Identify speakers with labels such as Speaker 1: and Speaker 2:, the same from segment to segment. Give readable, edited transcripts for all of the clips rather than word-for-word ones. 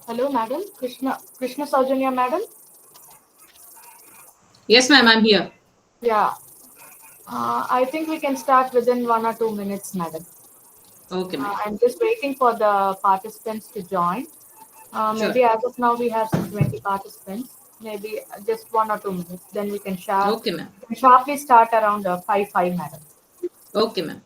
Speaker 1: Hello, madam. Krishna Saujanya, madam.
Speaker 2: Yes, ma'am, I'm here.
Speaker 1: Yeah, I think we can start within 1 or 2 minutes, madam.
Speaker 2: Okay, ma'am.
Speaker 1: I'm just waiting for the participants to join.
Speaker 2: Sure.
Speaker 1: Maybe as of now we have some 20 participants. Maybe just 1 or 2 minutes. Then we can
Speaker 2: Okay, ma'am.
Speaker 1: sharply start around 5, madam.
Speaker 2: Okay, ma'am.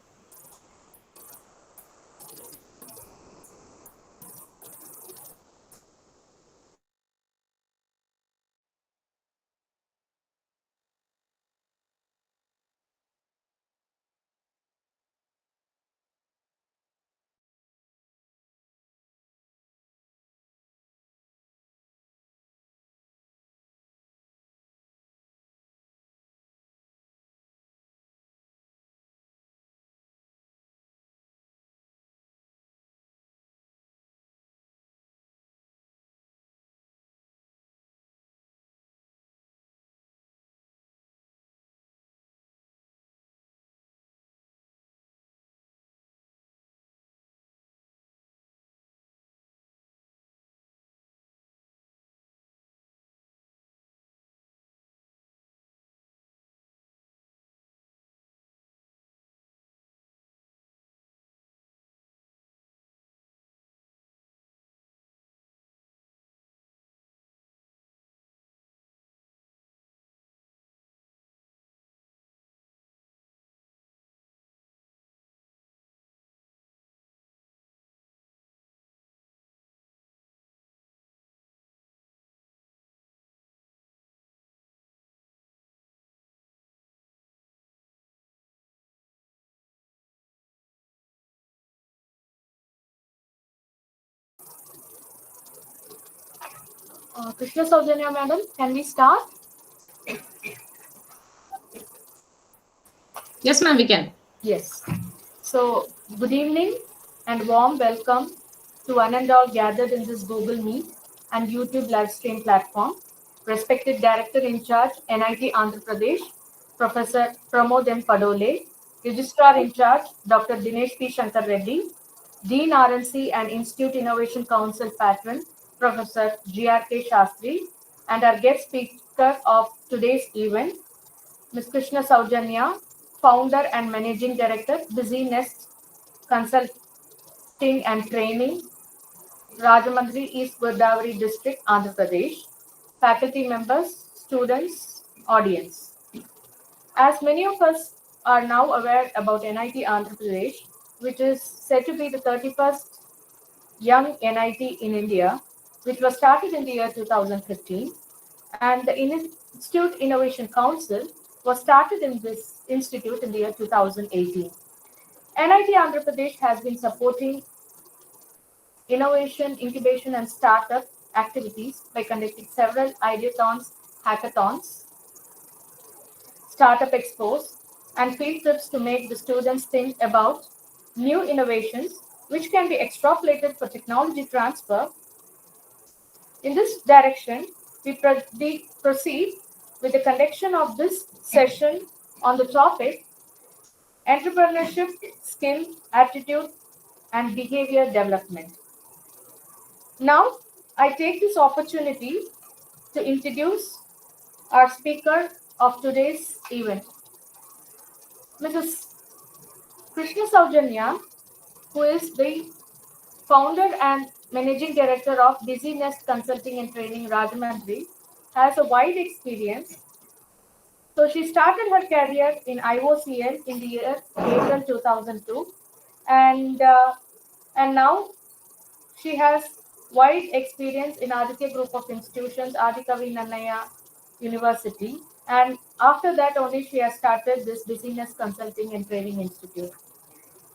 Speaker 1: Krishna Saujanya, madam, can we start?
Speaker 2: Yes, ma'am, we can.
Speaker 1: Yes. So, good evening and warm welcome to one and all gathered in this Google Meet and YouTube live stream platform. Respected Director in Charge, NIT Andhra Pradesh, Professor Pramod M. Padole, Registrar in Charge, Dr. Dinesh P. Shankar Reddy, Dean RNC and Institute Innovation Council Patron, Professor G.R.K. Shastri, and our guest speaker of today's event, Ms. Krishna Saujanya, Founder and Managing Director, Busy Nest Consulting and Training, Rajamandri, East Godavari District, Andhra Pradesh. Faculty members, students, audience. As many of us are now aware about NIT Andhra Pradesh, which is said to be the 31st young NIT in India, which was started in the year 2015, and the Institute Innovation Council was started in this institute in the year 2018. NIT Andhra Pradesh has been supporting innovation, incubation, and startup activities by conducting several ideathons, hackathons, startup expos, and field trips to make the students think about new innovations which can be extrapolated for technology transfer. In this direction, we proceed with the conduction of this session on the topic entrepreneurship, skill, attitude, and behavior development. Now, I take this opportunity to introduce our speaker of today's event, Mrs. Krishna Saujanya, who is the founder and managing director of Busy Nest Consulting and Training Rajamandri, has a wide experience. So she started her career in IOCL in the year April 2002, and uh, and now she has wide experience in Aditya Group of Institutions, Adikavi Nannaya University, and after that only she has started this Business Consulting and Training Institute.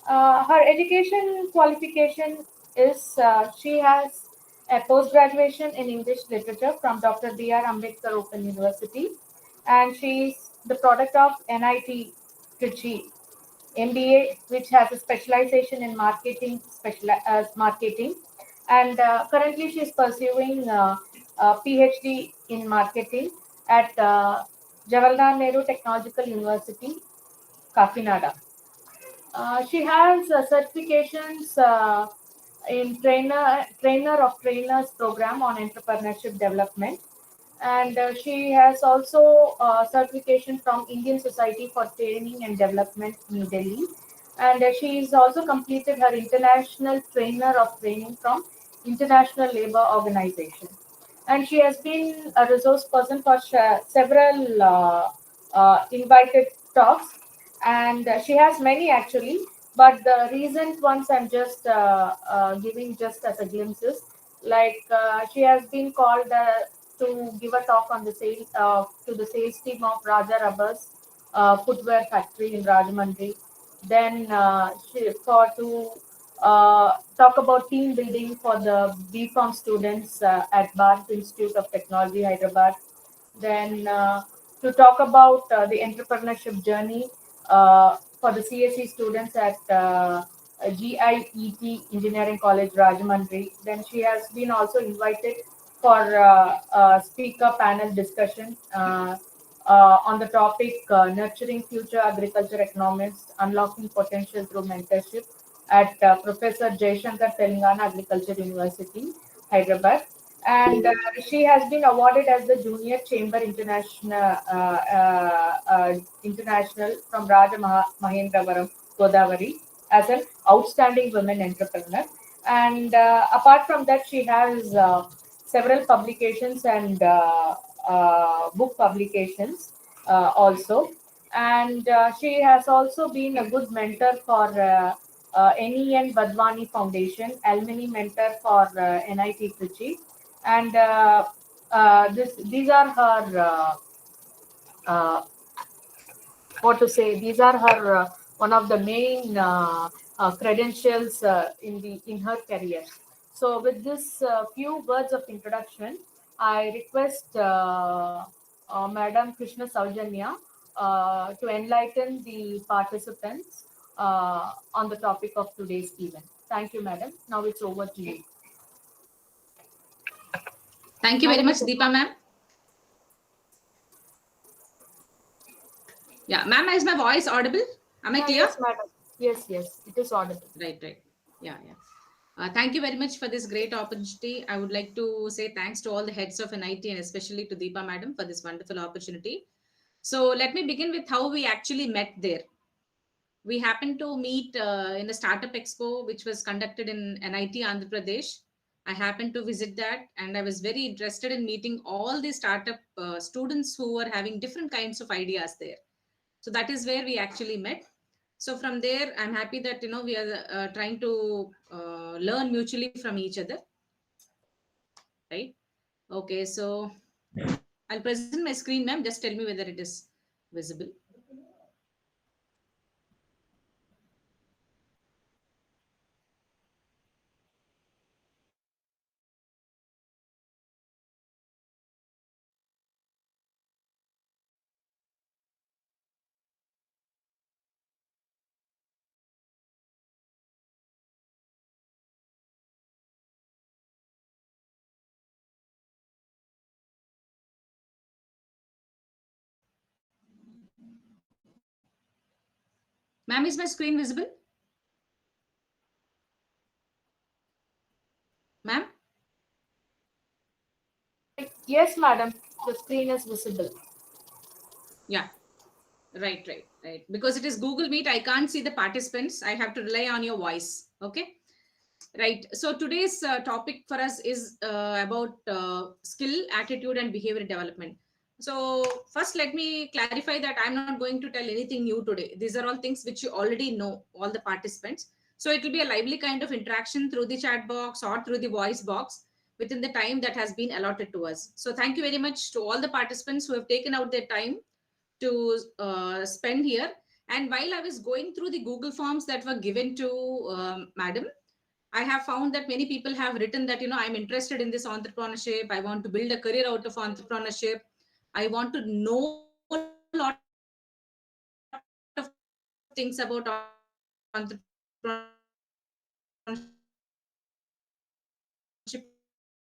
Speaker 1: Her education qualification is she has a post graduation in English literature from Dr. B.R. Ambedkar Open University, and she is the product of NIT Trichy MBA, which has a specialization in marketing, and currently she is pursuing a PhD in marketing at Jawaharlal Nehru Technological University, Kakinada. She has certifications in trainer of trainers program on entrepreneurship development, and she has also certification from Indian Society for Training and Development, New Delhi, and she is also completed her international trainer of training from International Labour Organization, and she has been a resource person for several invited talks, and she has many actually, but the recent ones I'm just giving just as a glimpses, like she has been called to give a talk on the sale to the sales team of Raja Rubbers footwear factory in Rajahmundry. Then for to talk about team building for the BPharm students at Bharat Institute of Technology, Hyderabad. Then to talk about the entrepreneurship journey for the CSE students at GIET Engineering College, Rajahmundry. Then she has been also invited for speaker panel discussion on the topic Nurturing Future Agriculture Economists, Unlocking Potential Through Mentorship at Professor Jaishankar Telangana Agriculture University, Hyderabad. And she has been awarded as the Junior Chamber International from Raja Mahendravaram, Godavari, as an outstanding women entrepreneur. And apart from that, she has several publications and book publications also. And she has also been a good mentor for NEN Badwani Foundation, alumni mentor for NIT Trichy, and these are her uh, what to say. These are her one of the main credentials in her career. So, with this few words of introduction, I request Madam Krishna Saujanya to enlighten the participants on the topic of today's event. Thank you, Madam. Now it's over to you.
Speaker 2: Thank you very much, Deepa ma'am. Yeah, ma'am, is my voice audible? Am I clear?
Speaker 1: Yes, madam. Yes, it is audible.
Speaker 2: Right. Yeah. Thank you very much for this great opportunity. I would like to say thanks to all the heads of NIT and especially to Deepa madam for this wonderful opportunity. So let me begin with how we actually met there. We happened to meet in a startup expo which was conducted in NIT Andhra Pradesh. I happened to visit that, and I was very interested in meeting all the startup students who were having different kinds of ideas there. So that is where we actually met. So from there, I'm happy that we are trying to learn mutually from each other, right? Okay, so I'll present my screen, ma'am. Just tell me whether it is visible. Ma'am, is my screen visible? Ma'am?
Speaker 1: Yes, madam. The screen is visible.
Speaker 2: Yeah, right. Because it is Google Meet, I can't see the participants. I have to rely on your voice. Okay. Right. So today's topic for us is about skill, attitude, and behavior development. So first, let me clarify that I'm not going to tell anything new today. These are all things which you already know, all the participants. So it will be a lively kind of interaction through the chat box or through the voice box within the time that has been allotted to us. So thank you very much to all the participants who have taken out their time to spend here. And while I was going through the Google forms that were given to Madam, I have found that many people have written that, I'm interested in this entrepreneurship. I want to build a career out of entrepreneurship. I want to know a lot of things about entrepreneurship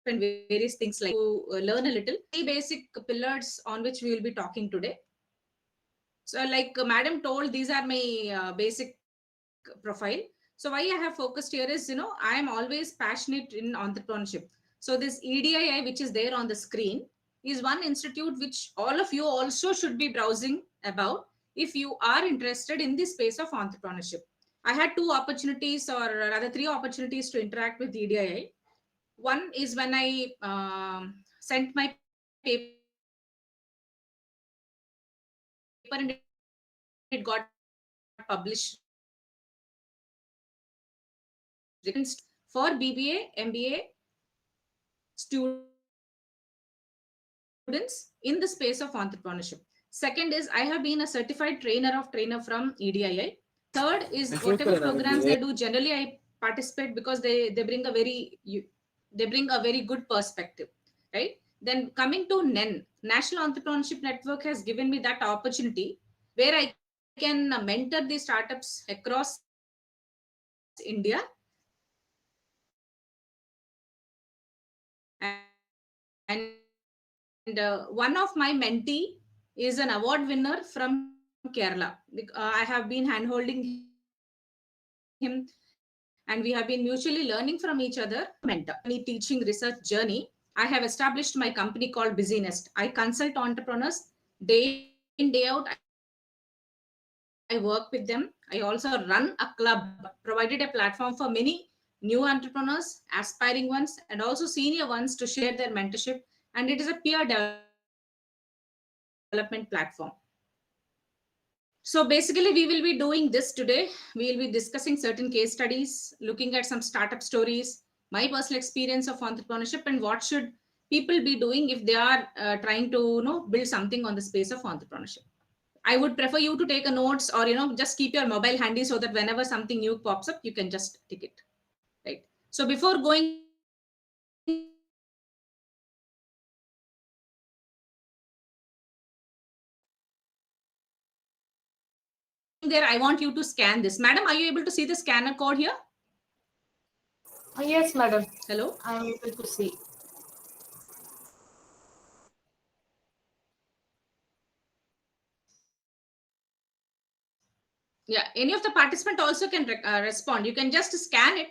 Speaker 2: and various things like to learn a little. Three basic pillars on which we will be talking today. So, like Madam told, these are my basic profile. So why I have focused here is, I am always passionate in entrepreneurship. So this EDII, which is there on the screen, is one institute which all of you also should be browsing about if you are interested in the space of entrepreneurship. I had two opportunities, or rather three opportunities, to interact with EDII. One is when I sent my paper and it got published in for BBA, MBA students in the space of entrepreneurship. Second is I have been a certified trainer from EDII. Third is whatever programs they do, generally I participate because they bring a very good perspective, right? Then coming to NEN, National Entrepreneurship Network, has given me that opportunity where I can mentor the startups across India. And one of my mentee is an award winner from Kerala. I have been handholding him, and we have been mutually learning from each other. Me teaching research journey, I have established my company called Busynest. I consult entrepreneurs day in, day out. I work with them. I also run a club, provided a platform for many new entrepreneurs, aspiring ones, and also senior ones to share their mentorship. And it is a peer development platform. So basically, we will be doing this today. We will be discussing certain case studies, looking at some startup stories, my personal experience of entrepreneurship, and what should people be doing if they are trying to build something on the space of entrepreneurship. I would prefer you to take a notes, or just keep your mobile handy so that whenever something new pops up, you can just tick it. Right. So before going there, I want you to scan this code. Madam, are you able to see the scanner code here?
Speaker 1: Yes, madam.
Speaker 2: Hello?
Speaker 1: I am able to see.
Speaker 2: Yeah, any of the participant also can respond. You can just scan it.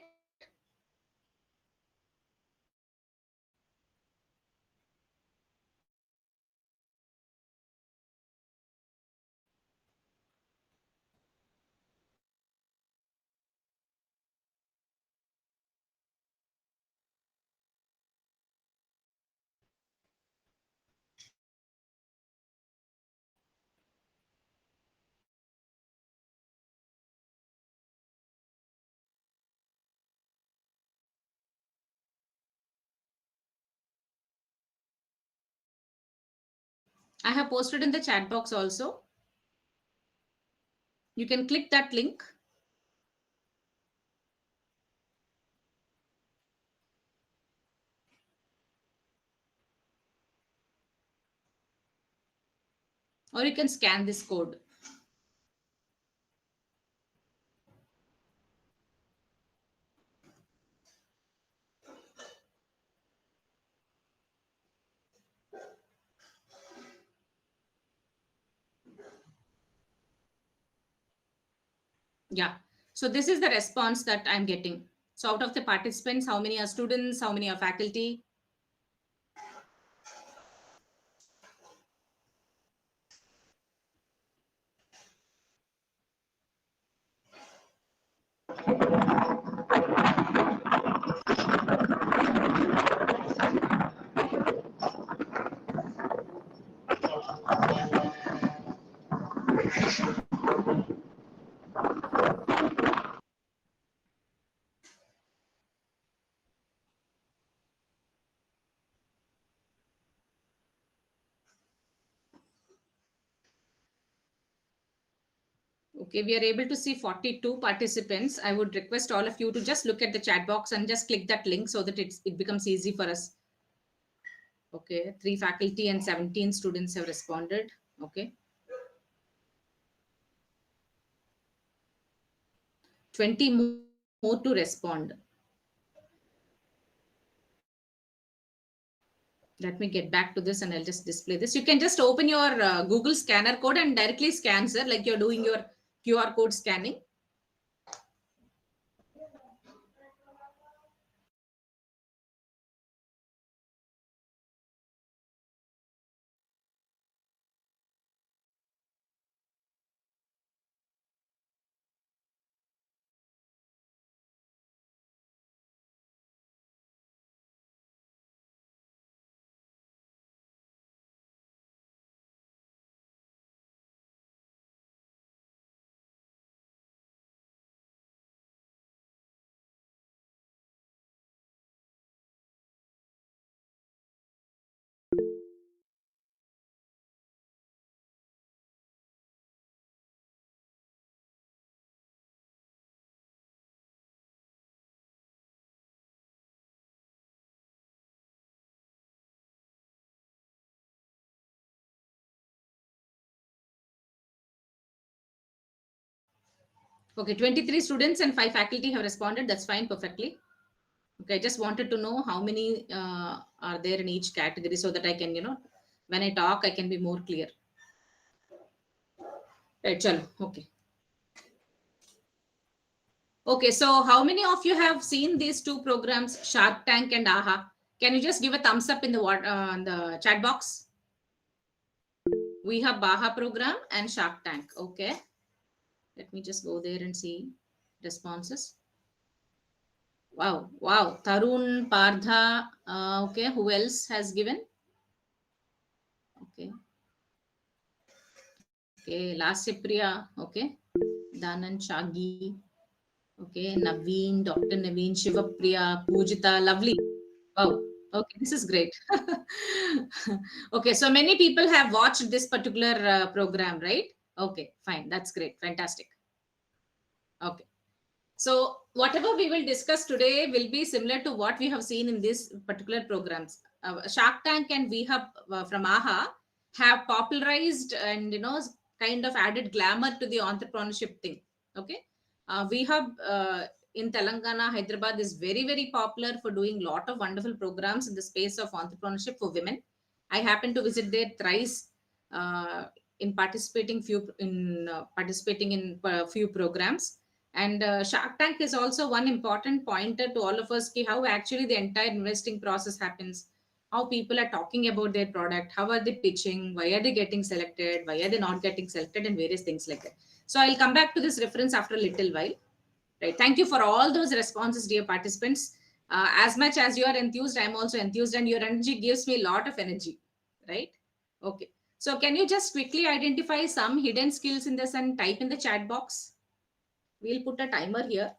Speaker 2: I have posted in the chat box also. You can click that link. Or you can scan this code. Yeah. So this is the response that I'm getting. So out of the participants, how many are students? How many are faculty? Okay, we are able to see 42 participants. I would request all of you to just look at the chat box and just click that link so that it becomes easy for us. Okay, 3 faculty and 17 students have responded. Okay. 20 more to respond. Let me get back to this and I'll just display this. You can just open your Google scanner code and directly scan, sir, like you're doing your QR code scanning. Okay, 23 students and 5 faculty have responded. That's fine, perfectly. Okay, I just wanted to know how many are there in each category so that I can, when I talk, I can be more clear. Right, chalo. Okay. Okay, so how many of you have seen these two programs, Shark Tank and AHA? Can you just give a thumbs up in the chat box? We have AHA program and Shark Tank. Okay. Let me just go there and see responses. Wow, wow. Tarun, Pardha. Okay, who else has given? Okay. Okay, Last Priya. Okay. Danan Shagi. Okay, Naveen, Dr. Naveen, Shivapriya, Pujita. Lovely. Wow. Okay, this is great. Okay, so many people have watched this particular program, right? Okay, fine. That's great. Fantastic. Okay. So whatever we will discuss today will be similar to what we have seen in these particular programs. Shark Tank and We Hub from AHA have popularized and kind of added glamour to the entrepreneurship thing. Okay, We Hub in Telangana, Hyderabad is very very popular for doing lot of wonderful programs in the space of entrepreneurship for women. I happen to visit there thrice in participating in few programs. And Shark Tank is also one important pointer to all of us, ki how actually the entire investing process happens, how people are talking about their product, how are they pitching, why are they getting selected, why are they not getting selected, and various things like that. So I'll come back to this reference after a little while. Right. Thank you for all those responses, dear participants. As much as you are enthused, I'm also enthused, and your energy gives me a lot of energy. Right. Okay. So can you just quickly identify some hidden skills in this and type in the chat box? We'll put a timer here.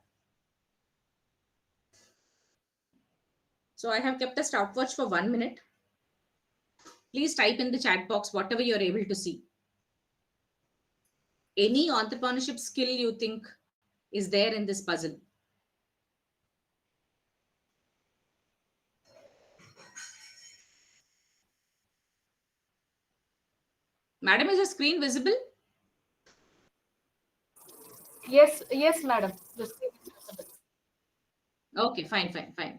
Speaker 2: So I have kept the stopwatch for 1 minute. Please type in the chat box whatever you're able to see. Any entrepreneurship skill you think is there in this puzzle. Madam, is the screen visible?
Speaker 1: Yes, madam. The screen is visible.
Speaker 2: Okay, fine.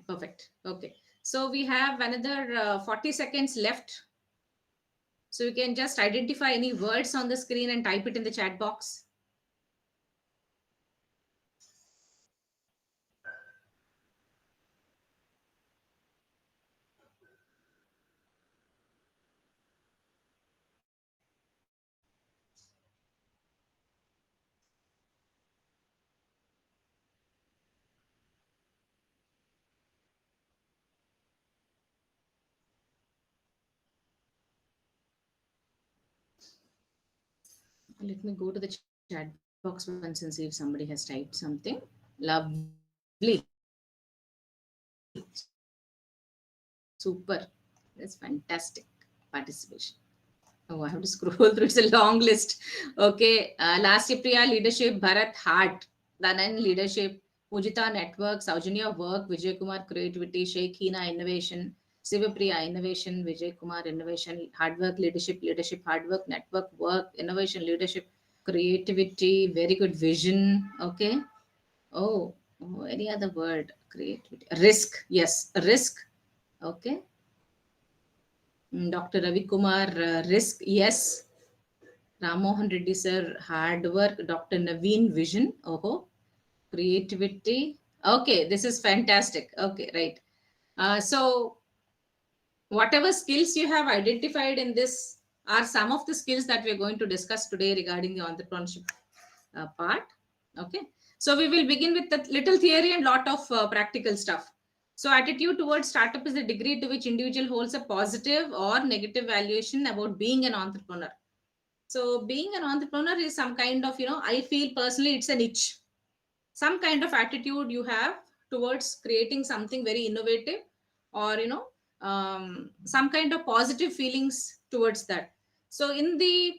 Speaker 2: Perfect. Okay. So we have another 40 seconds left. So you can just identify any words on the screen and type it in the chat box. Let me go to the chat box once and see if somebody has typed something. Lovely. Super. That's fantastic participation. Oh, I have to scroll through. It's a long list. Okay. Last Priya, leadership, Bharat, heart. Danan, leadership. Pujita, network. Saujanya, work. Vijay Kumar, creativity. Sheikh Hina, innovation. Sivapriya, innovation. Vijay Kumar, innovation. Hard work, leadership, hard work, network, work, innovation, leadership, creativity. Very good vision. Okay. Any other word? Creativity. Risk. Yes, risk. Okay. Dr. Ravi Kumar, risk. Yes. Ramohan Reddy sir, hard work. Dr. Naveen, vision. Oh, creativity. Okay, this is fantastic. Okay, right. So whatever skills you have identified in this are some of the skills that we're going to discuss today regarding the entrepreneurship part. Okay. So we will begin with a little theory and lot of practical stuff. So attitude towards startup is the degree to which individual holds a positive or negative valuation about being an entrepreneur. So being an entrepreneur is some kind of, I feel personally it's a niche. Some kind of attitude you have towards creating something very innovative, or some kind of positive feelings towards that. So in the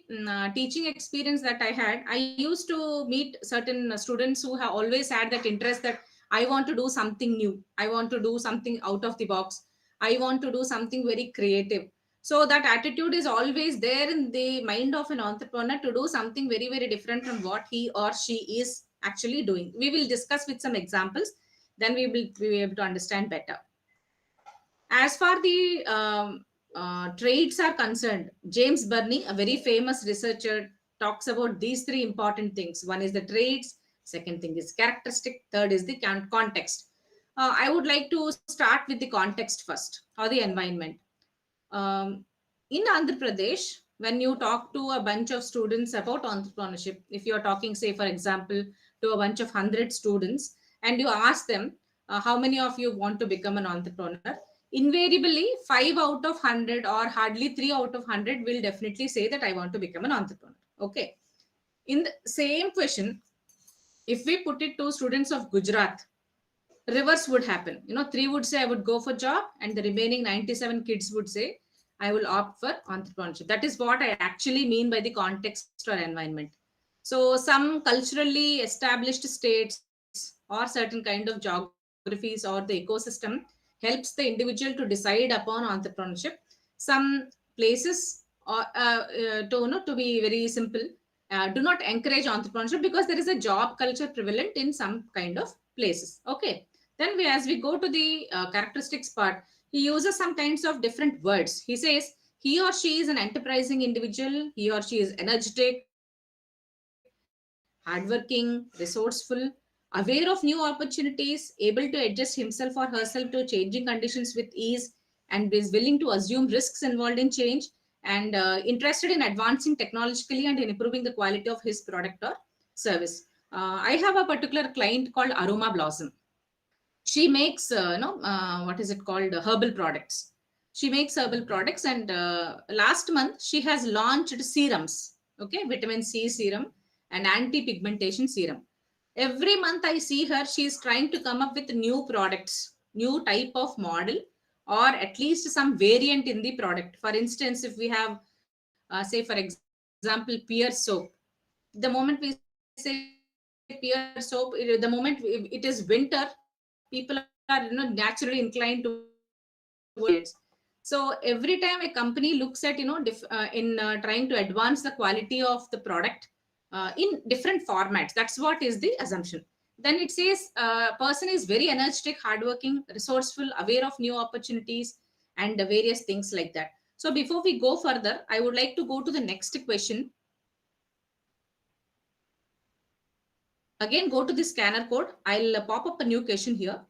Speaker 2: teaching experience that I had, I used to meet certain students who have always had that interest that I want to do something new, I want to do something out of the box, I want to do something very creative. So that attitude is always there in the mind of an entrepreneur to do something very very different from what he or she is actually doing. We will discuss with some examples, then we will be able to understand better. As far the traits are concerned, James Burney, a very famous researcher, talks about these three important things. One is the traits, second thing is characteristic, third is the context. I would like to start with the context first, or the environment. Um, in Andhra Pradesh, when you talk to a bunch of students about entrepreneurship, if you are talking, say, for example, to a bunch of 100 students, and you ask them, how many of you want to become an entrepreneur? Invariably, 5 out of 100 or hardly 3 out of 100 will definitely say that I want to become an entrepreneur. Okay. In the same question, if we put it to students of Gujarat, reverse would happen. 3 would say I would go for job, and the remaining 97 kids would say I will opt for entrepreneurship. That is what I actually mean by the context or environment. So some culturally established states or certain kind of geographies or the ecosystem helps the individual to decide upon entrepreneurship. Some places, to be very simple, do not encourage entrepreneurship because there is a job culture prevalent in some kind of places. Okay. Then as we go to the characteristics part, he uses some kinds of different words. He says he or she is an enterprising individual, he or she is energetic, hardworking, resourceful, aware of new opportunities, able to adjust himself or herself to changing conditions with ease, and is willing to assume risks involved in change, and interested in advancing technologically and in improving the quality of his product or service. I have a particular client called Aroma Blossom. She makes what is it called, herbal products. She makes herbal products, and last month she has launched serums. Okay, vitamin C serum and anti pigmentation serum. Every month I see her, she is trying to come up with new products, new type of model, or at least some variant in the product. For instance, if we have say for example pear soap, the moment we say pear soap, the moment it is winter, people are naturally inclined towards so every time a company looks at in trying to advance the quality of the product in different formats, that's what is the assumption. Then it says person is very energetic, hardworking, resourceful, aware of new opportunities, and various things like that. So before we go further, I would like to go to the next question. Again, go to the scanner code. I'll pop up a new question here.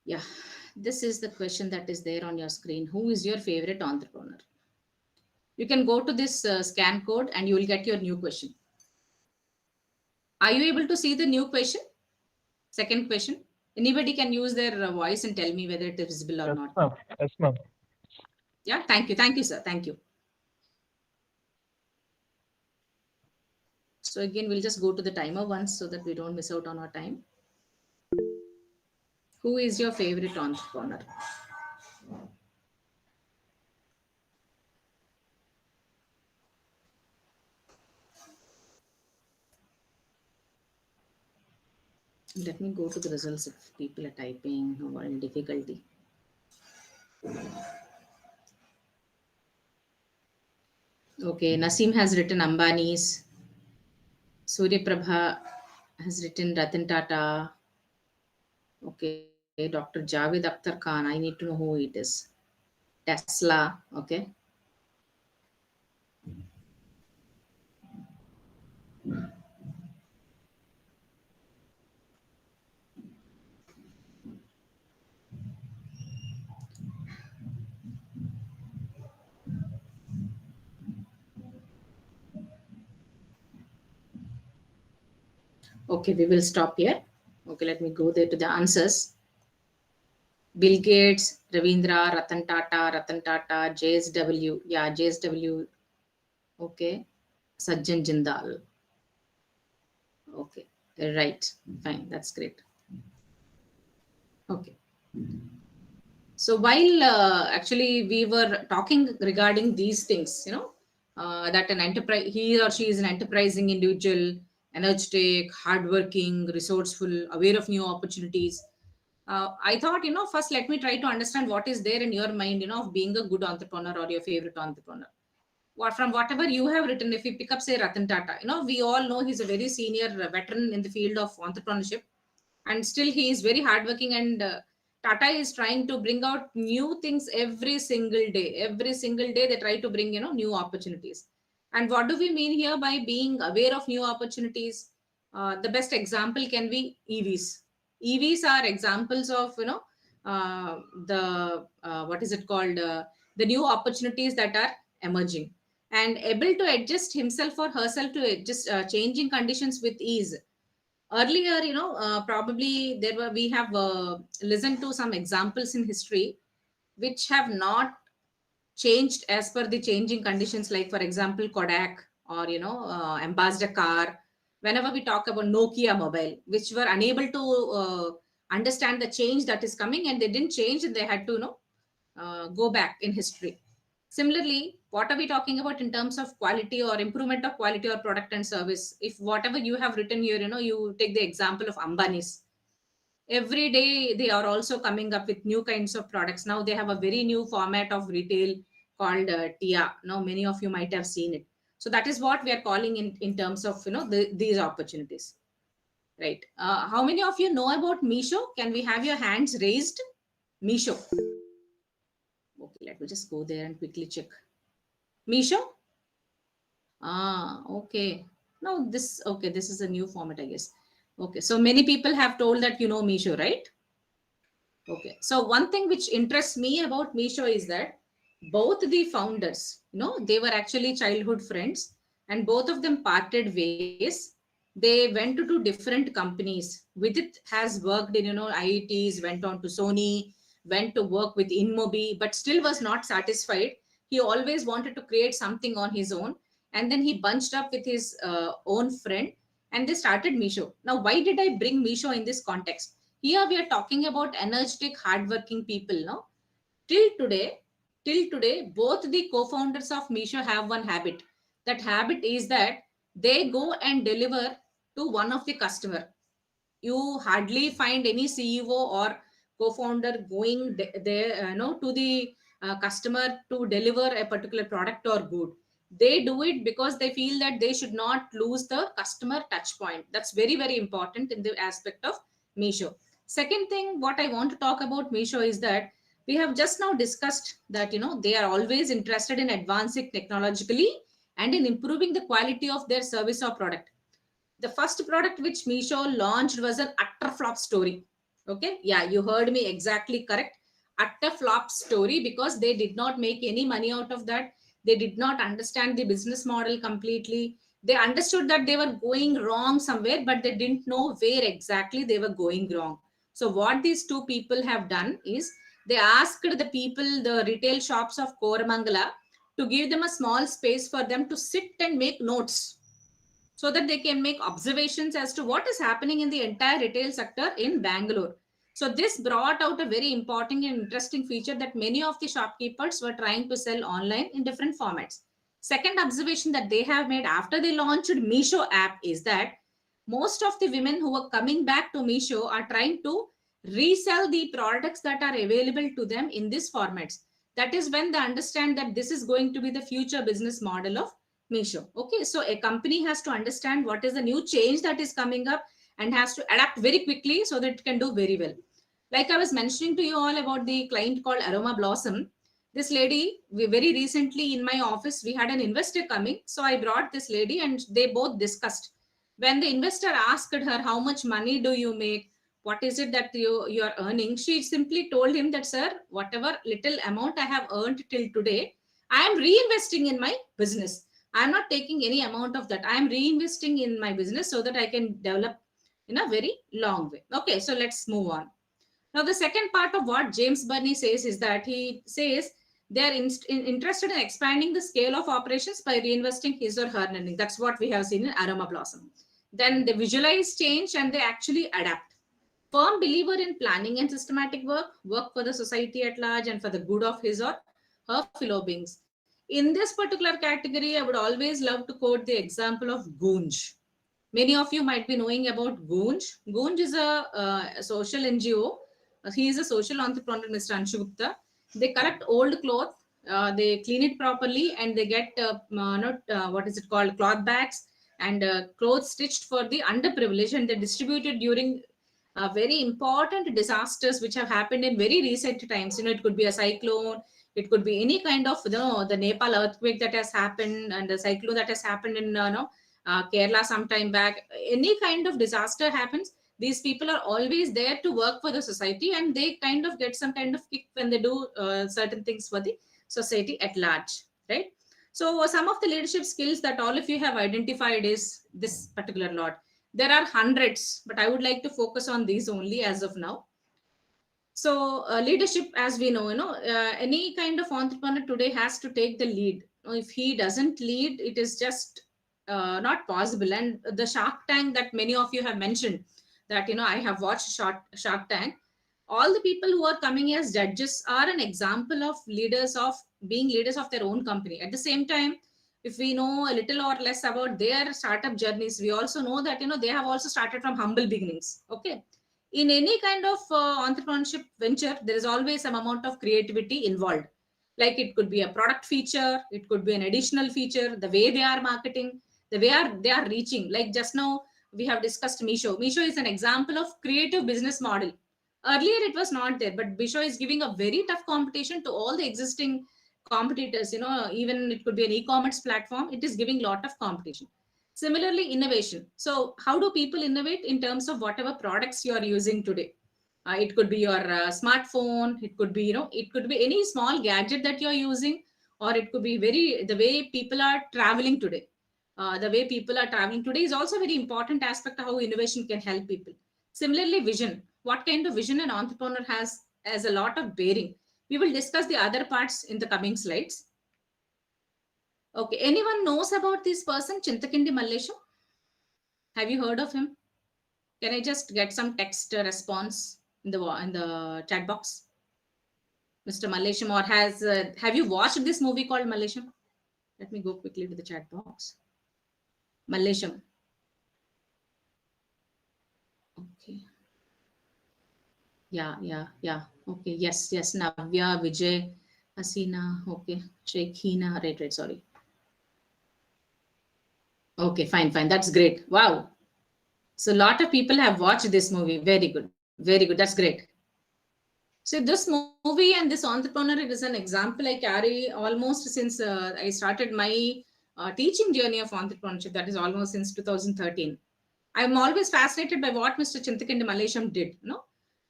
Speaker 2: Yeah, this is the question that is there on your screen. Who is your favorite entrepreneur? You can go to this scan code and you will get your new question. Are you able to see the new question? Second question. Anybody can use their voice and tell me whether it is visible or
Speaker 3: Yes,
Speaker 2: not.
Speaker 3: ma'am. Yes, ma'am.
Speaker 2: Yeah, thank you. Thank you, sir. Thank you. So again, we'll just go to the timer once so that we don't miss out on our time. Who is your favorite entrepreneur? Let me go to the results if people are typing or any difficulty. Okay, Naseem has written Ambani's. Surya Prabha has written Ratan Tata. Okay, Dr. Javed Akhtar Khan. I need to know who it is. Tesla. Okay. Okay, we will stop here. Okay, let me go there to the answers. Bill Gates, Ravindra, Ratan Tata, JSW. Yeah, JSW. Okay. Sajjan Jindal. Okay. Right. Fine. That's great. Okay. So while actually we were talking regarding these things, that an enterprise, he or she is an enterprising individual, energetic, hardworking, resourceful, aware of new opportunities. I thought, first let me try to understand what is there in your mind, of being a good entrepreneur or your favorite entrepreneur. What from whatever you have written, if you pick up, say, Ratan Tata, we all know he's a very senior veteran in the field of entrepreneurship, and still he is very hardworking. And Tata is trying to bring out new things every single day. Every single day, they try to bring, new opportunities. And what do we mean here by being aware of new opportunities? The best example can be EVs. EVs are examples of, the what is it called? The new opportunities that are emerging, and able to adjust himself or herself to adjust changing conditions with ease. Earlier, probably there were we have listened to some examples in history which have not changed as per the changing conditions, like for example Kodak, or ambassador car. Whenever we talk about Nokia mobile, which were unable to understand the change that is coming, and they didn't change, and they had to go back in history. Similarly, what are we talking about in terms of quality or improvement of quality or product and service? If whatever you have written here, you take the example of Ambani's. Every day they are also coming up with new kinds of products. Now they have a very new format of retail called TIA. Now many of you might have seen it. So that is what we are calling in terms of these opportunities, right? How many of you know about Misho? Can we have your hands raised? Misho. Okay, let me just go there and quickly check. Misho? Okay. No, this is a new format, I guess. Okay, so many people have told that Misho, right? Okay, so one thing which interests me about Misho is that both the founders, they were actually childhood friends, and both of them parted ways. They went to two different companies. Vidit has worked in, IITs, went on to Sony, went to work with InMobi, but still was not satisfied. He always wanted to create something on his own. And then he bunched up with his own friend, and they started Misho. Now, why did I bring Misho in this context? Here we are talking about energetic, hardworking people. No, till today, both the co-founders of Misho have one habit. That habit is that they go and deliver to one of the customer. You hardly find any CEO or co-founder going there, to the customer to deliver a particular product or good. They do it because they feel that they should not lose the customer touch point. That's very, very important in the aspect of Misho. Second thing, what I want to talk about Misho is that we have just now discussed that they are always interested in advancing technologically and in improving the quality of their service or product. The first product which Misho launched was an utter flop story. Okay, yeah, you heard me exactly correct. Utter flop story, because they did not make any money out of that. They did not understand the business model completely. They understood that they were going wrong somewhere, but they didn't know where exactly they were going wrong. So what these two people have done is they asked the people, the retail shops of Koramangala, to give them a small space for them to sit and make notes, so that they can make observations as to what is happening in the entire retail sector in Bangalore. So this brought out a very important and interesting feature that many of the shopkeepers were trying to sell online in different formats. Second observation that they have made after they launched Misho app is that most of the women who are coming back to Misho are trying to resell the products that are available to them in these formats. That is when they understand that this is going to be the future business model of Misho. Okay, so a company has to understand what is the new change that is coming up and has to adapt very quickly so that it can do very well. Like I was mentioning to you all about the client called Aroma Blossom. This lady, we very recently in my office, we had an investor coming. So I brought this lady and they both discussed. When the investor asked her, how much money do you make? What is it that you are earning? She simply told him that, sir, whatever little amount I have earned till today, I am reinvesting in my business. I'm not taking any amount of that. I'm reinvesting in my business so that I can develop in a very long way. Okay, so let's move on. Now, the second part of what James Burney says is that he says they are interested in expanding the scale of operations by reinvesting his or her earning. That's what we have seen in Aroma Blossom. Then they visualize change and they actually adapt. Firm believer in planning and systematic work for the society at large and for the good of his or her fellow beings. In this particular category, I would always love to quote the example of Goonj. Many of you might be knowing about Goonj. Goonj is a social NGO He is a social entrepreneur, Mr. Anshu Gupta. They collect old cloth, they clean it properly, and they get not what is it called, cloth bags and clothes stitched for the underprivileged, and they distribute it during very important disasters which have happened in very recent times. It could be a cyclone, it could be any kind of the Nepal earthquake that has happened, and the cyclone that has happened in Kerala some time back. Any kind of disaster happens, these people are always there to work for the society, and they kind of get some kind of kick when they do certain things for the society at large, right? So some of the leadership skills that all of you have identified is this particular lot. There are hundreds, but I would like to focus on these only as of now. So leadership, as we know, any kind of entrepreneur today has to take the lead. If he doesn't lead, it is just not possible. And the Shark Tank that many of you have mentioned, that I have watched Shark Tank. All the people who are coming as judges are an example of leaders, of being leaders of their own company. At the same time, if we know a little or less about their startup journeys, we also know that they have also started from humble beginnings. Okay, in any kind of entrepreneurship venture, there is always some amount of creativity involved. Like it could be a product feature, it could be an additional feature, the way they are marketing, the way they are reaching. Like just now we have discussed Misho. Misho is an example of creative business model. Earlier it was not there, but Misho is giving a very tough competition to all the existing competitors. Even it could be an e-commerce platform, it is giving lot of competition. Similarly, innovation. So how do people innovate? In terms of whatever products you are using today. It could be your smartphone, it could be it could be any small gadget that you're using, or it could be the way people are traveling today. The way people are traveling today is also a very important aspect of how innovation can help people. Similarly, vision. What kind of vision an entrepreneur has a lot of bearing. We will discuss the other parts in the coming slides. Okay, anyone knows about this person, Chintakindi Mallesham? Have you heard of him? Can I just get some text response in the chat box, Mr. Mallesham? Or have you watched this movie called Mallesham? Let me go quickly to the chat box. Mallesham. Okay. Yeah. Okay. Yes. Navya, Vijay, Hasina. Okay. Shekhina. Right. Sorry. Okay. Fine. That's great. Wow. So a lot of people have watched this movie. Very good. That's great. So this movie and this entrepreneur, it is an example I carry almost since I started my teaching journey of entrepreneurship. That is almost since 2013. I'm always fascinated by what Mr. Chintakindi Mallesham did.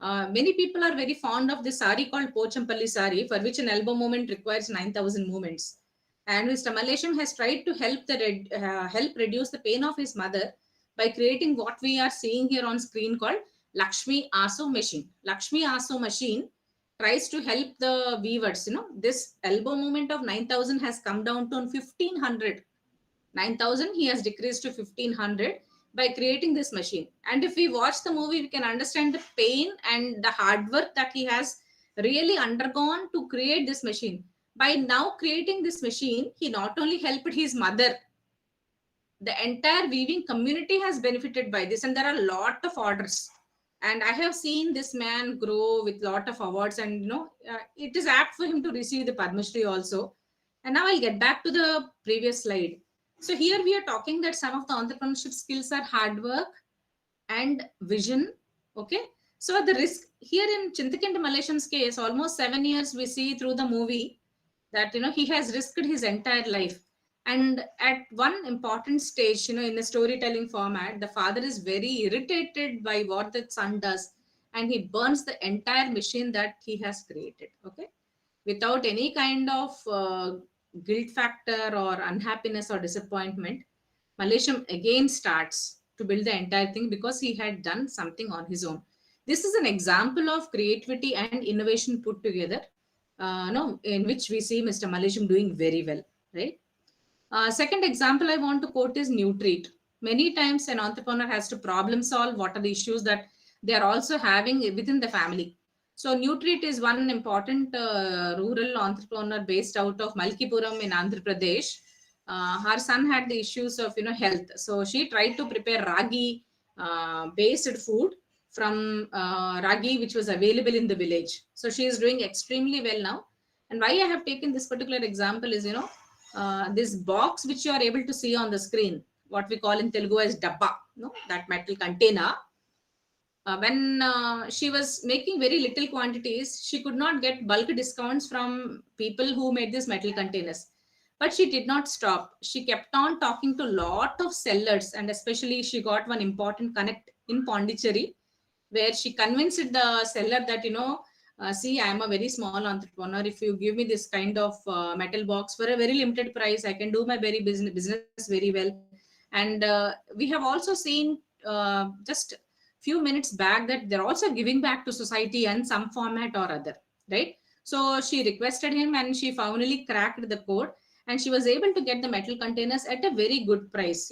Speaker 2: Many people are very fond of this sari called Pochampalli sari, for which an elbow movement requires 9,000 movements. And Mr. Mallesham has tried to help reduce the pain of his mother by creating what we are seeing here on screen called Lakshmi Aso machine. Lakshmi Aso machine tries to help the weavers. This elbow movement of 9,000 has come down to 1,500. 9,000 he has decreased to 1,500 by creating this machine. And if we watch the movie, we can understand the pain and the hard work that he has really undergone to create this machine. By now creating this machine, he not only helped his mother, the entire weaving community has benefited by this, and there are a lot of orders. And I have seen this man grow with lot of awards, and it is apt for him to receive the Padma Shri also. And now I'll get back to the previous slide. So here we are talking that some of the entrepreneurship skills are hard work and vision. Okay. So the risk here in Chintakindi Mallesham's case, almost 7 years we see through the movie that he has risked his entire life. And at one important stage, in the storytelling format, the father is very irritated by what the son does, and he burns the entire machine that he has created. Okay, without any kind of guilt factor or unhappiness or disappointment, Mallesham again starts to build the entire thing because he had done something on his own. This is an example of creativity and innovation put together, no, in which we see Mr. Mallesham doing very well, right? Second example I want to quote is Nutreat. Many times an entrepreneur has to problem solve what are the issues that they are also having within the family. So Nutreat is one important rural entrepreneur based out of Malkipuram in Andhra Pradesh. Her son had the issues of health, so she tried to prepare ragi based food from ragi, which was available in the village. So she is doing extremely well now. And why I have taken this particular example is, this box which you are able to see on the screen, what we call in Telugu as dabba, that metal container. When she was making very little quantities, she could not get bulk discounts from people who made these metal containers. But she did not stop. She kept on talking to a lot of sellers, and especially she got one important connect in Pondicherry, where she convinced the seller that, see, I am a very small entrepreneur. If you give me this kind of metal box for a very limited price, I can do my very business very well. And we have also seen just few minutes back that they're also giving back to society in some format or other, right? So she requested him, and she finally cracked the code, and she was able to get the metal containers at a very good price.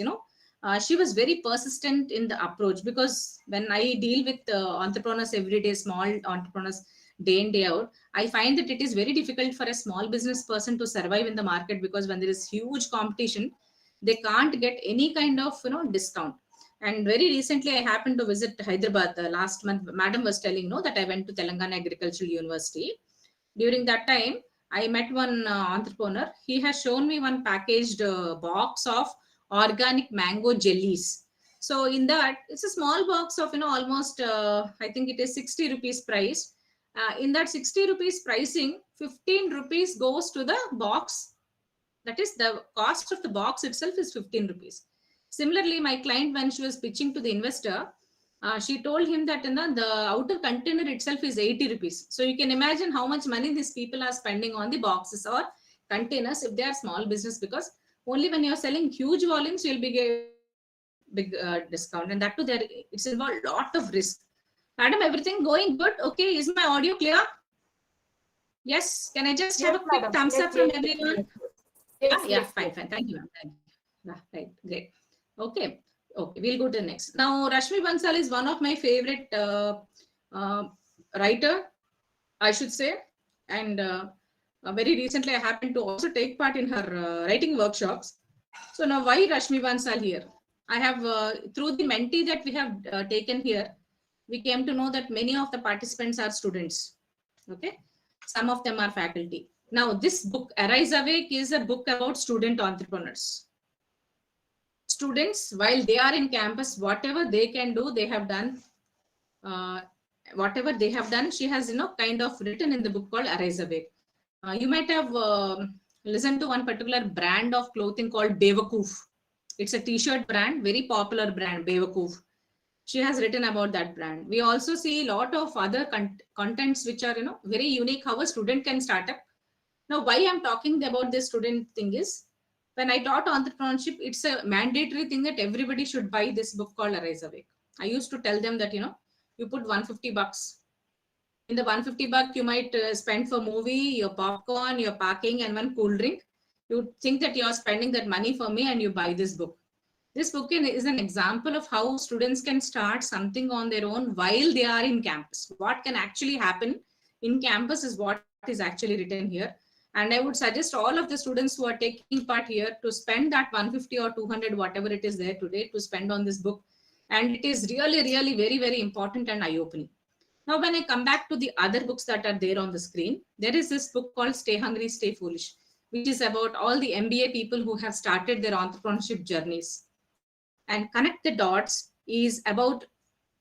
Speaker 2: She was very persistent in the approach, because when I deal with entrepreneurs every day, small entrepreneurs day in day out, I find that it is very difficult for a small business person to survive in the market, because when there is huge competition, they can't get any kind of discount. And very recently, I happened to visit Hyderabad last month. Madam was telling, that I went to Telangana Agricultural University. During that time, I met one entrepreneur. He has shown me one packaged box of organic mango jellies. So in that, it's a small box of, almost, I think it is 60 rupees price. In that 60 rupees pricing, 15 rupees goes to the box. That is, the cost of the box itself is 15 rupees. Similarly, my client, when she was pitching to the investor, she told him that the outer container itself is 80 rupees. So you can imagine how much money these people are spending on the boxes or containers if they are small business, because only when you're selling huge volumes, you'll be able to get big discount. And that too, it's involved lot of risk. Madam, everything going good? Okay, is my audio clear? Yes, can I just have
Speaker 1: Yes,
Speaker 2: a quick
Speaker 1: madam.
Speaker 2: thumbs
Speaker 1: Yes,
Speaker 2: up from
Speaker 1: yes,
Speaker 2: everyone?
Speaker 1: yes, yes,
Speaker 2: Yeah,
Speaker 1: yes,
Speaker 2: fine,
Speaker 1: yes.
Speaker 2: fine. Thank you, ma'am. Thank you. Yeah, right, great. Okay, okay, we'll go to the next. Now, Rashmi Bansal is one of my favorite uh, writer, I should say. And very recently, I happened to also take part in her writing workshops. So now, why Rashmi Bansal here? I have, through the mentee that we have taken here, we came to know that many of the participants are students. Okay, some of them are faculty. Now, this book, Arise Awake, is a book about student entrepreneurs. Students, while they are in campus, whatever they can do, they have done. Uh, Whatever they have done, she has, kind of written in the book called Arise Awake. You might have listened to one particular brand of clothing called Bewakoof. It's a t-shirt brand, very popular brand, Bewakoof. She has written about that brand. We also see a lot of other contents which are, very unique, how a student can start up. Now, why I'm talking about this student thing is, when I taught entrepreneurship, it's a mandatory thing that everybody should buy this book called Arise Awake. I used to tell them that, you put 150 bucks. In the 150 buck, you might spend for movie, your popcorn, your parking, and one cool drink. You think that you're spending that money for me, and you buy this book. This book is an example of how students can start something on their own while they are in campus. What can actually happen in campus is what is actually written here. And I would suggest all of the students who are taking part here to spend that 150 or 200, whatever it is there today, to spend on this book. And it is really, really very, very important and eye-opening. Now, when I come back to the other books that are there on the screen, there is this book called Stay Hungry, Stay Foolish, which is about all the MBA people who have started their entrepreneurship journeys. And Connect the Dots is about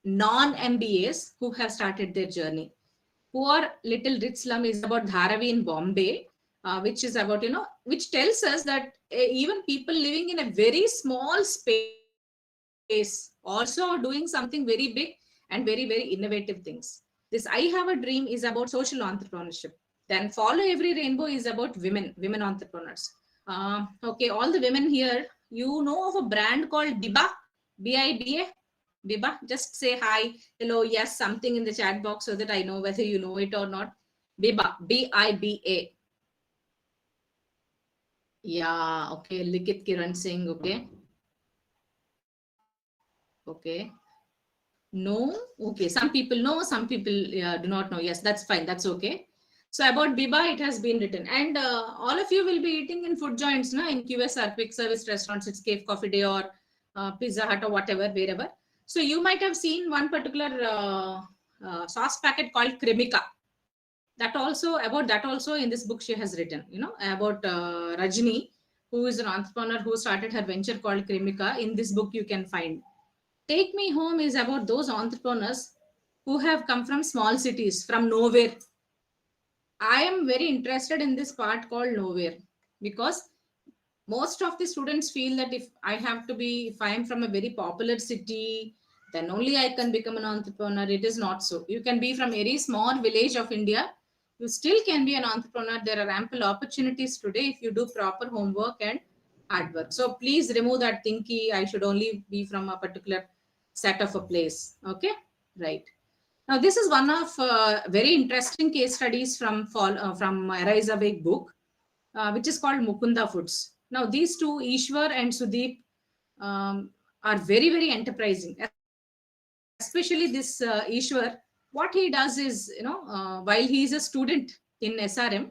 Speaker 2: non-MBAs who have started their journey. Poor Little Rich Slum is about Dharavi in Bombay, which is about, which tells us that even people living in a very small space also doing something very big and very, very innovative things. This I Have a Dream is about social entrepreneurship. Then Follow Every Rainbow is about women entrepreneurs. Okay, all the women here, you know of a brand called Biba, Biba, Biba. Just say hi, hello, yes, something in the chat box so that I know whether you know it or not. Biba, Biba. Yeah, okay, Likit Kiran Singh, okay. Okay. No, okay. Some people know, some people do not know. Yes, that's fine. That's okay. So about Biba, it has been written. And all of you will be eating in food joints, no? In QSR, quick service restaurants, it's Cave Coffee Day or Pizza Hut or whatever, wherever. So you might have seen one particular sauce packet called Cremica. That also in this book she has written, about Rajini, who is an entrepreneur who started her venture called Cremica. In this book you can find. Take Me Home is about those entrepreneurs who have come from small cities, from nowhere. I am very interested in this part called nowhere, because most of the students feel that if I am from a very popular city, then only I can become an entrepreneur. It is not so. You can be from very small village of India, you still can be an entrepreneur. There are ample opportunities today if you do proper homework and hard work. So please remove that thinky I should only be from a particular set of a place. Okay, right. Now this is one of very interesting case studies from Arise Awake book, which is called Mukunda Foods. Now, these two, Ishwar and Sudeep, are very, very enterprising. Especially this Ishwar, what he does is, while he is a student in SRM,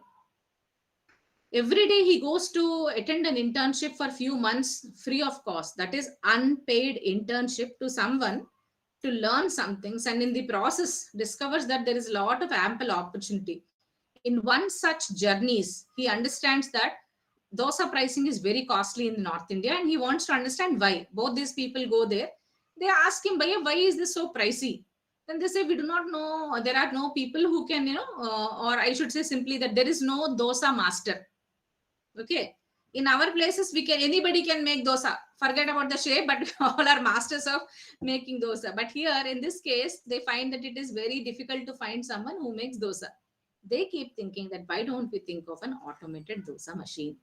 Speaker 2: every day he goes to attend an internship for few months free of cost. That is unpaid internship to someone to learn some things, and in the process discovers that there is a lot of ample opportunity. In one such journeys, he understands that dosa pricing is very costly in North India, and he wants to understand why. Both these people go there. They ask him, Bhaiya, why is this so pricey? Then they say, we do not know. There are no people who can, or I should say simply that there is no dosa master. Okay. In our places, anybody can make dosa. Forget about the shape, but all are masters of making dosa. But here, in this case, they find that it is very difficult to find someone who makes dosa. They keep thinking that why don't we think of an automated dosa machine?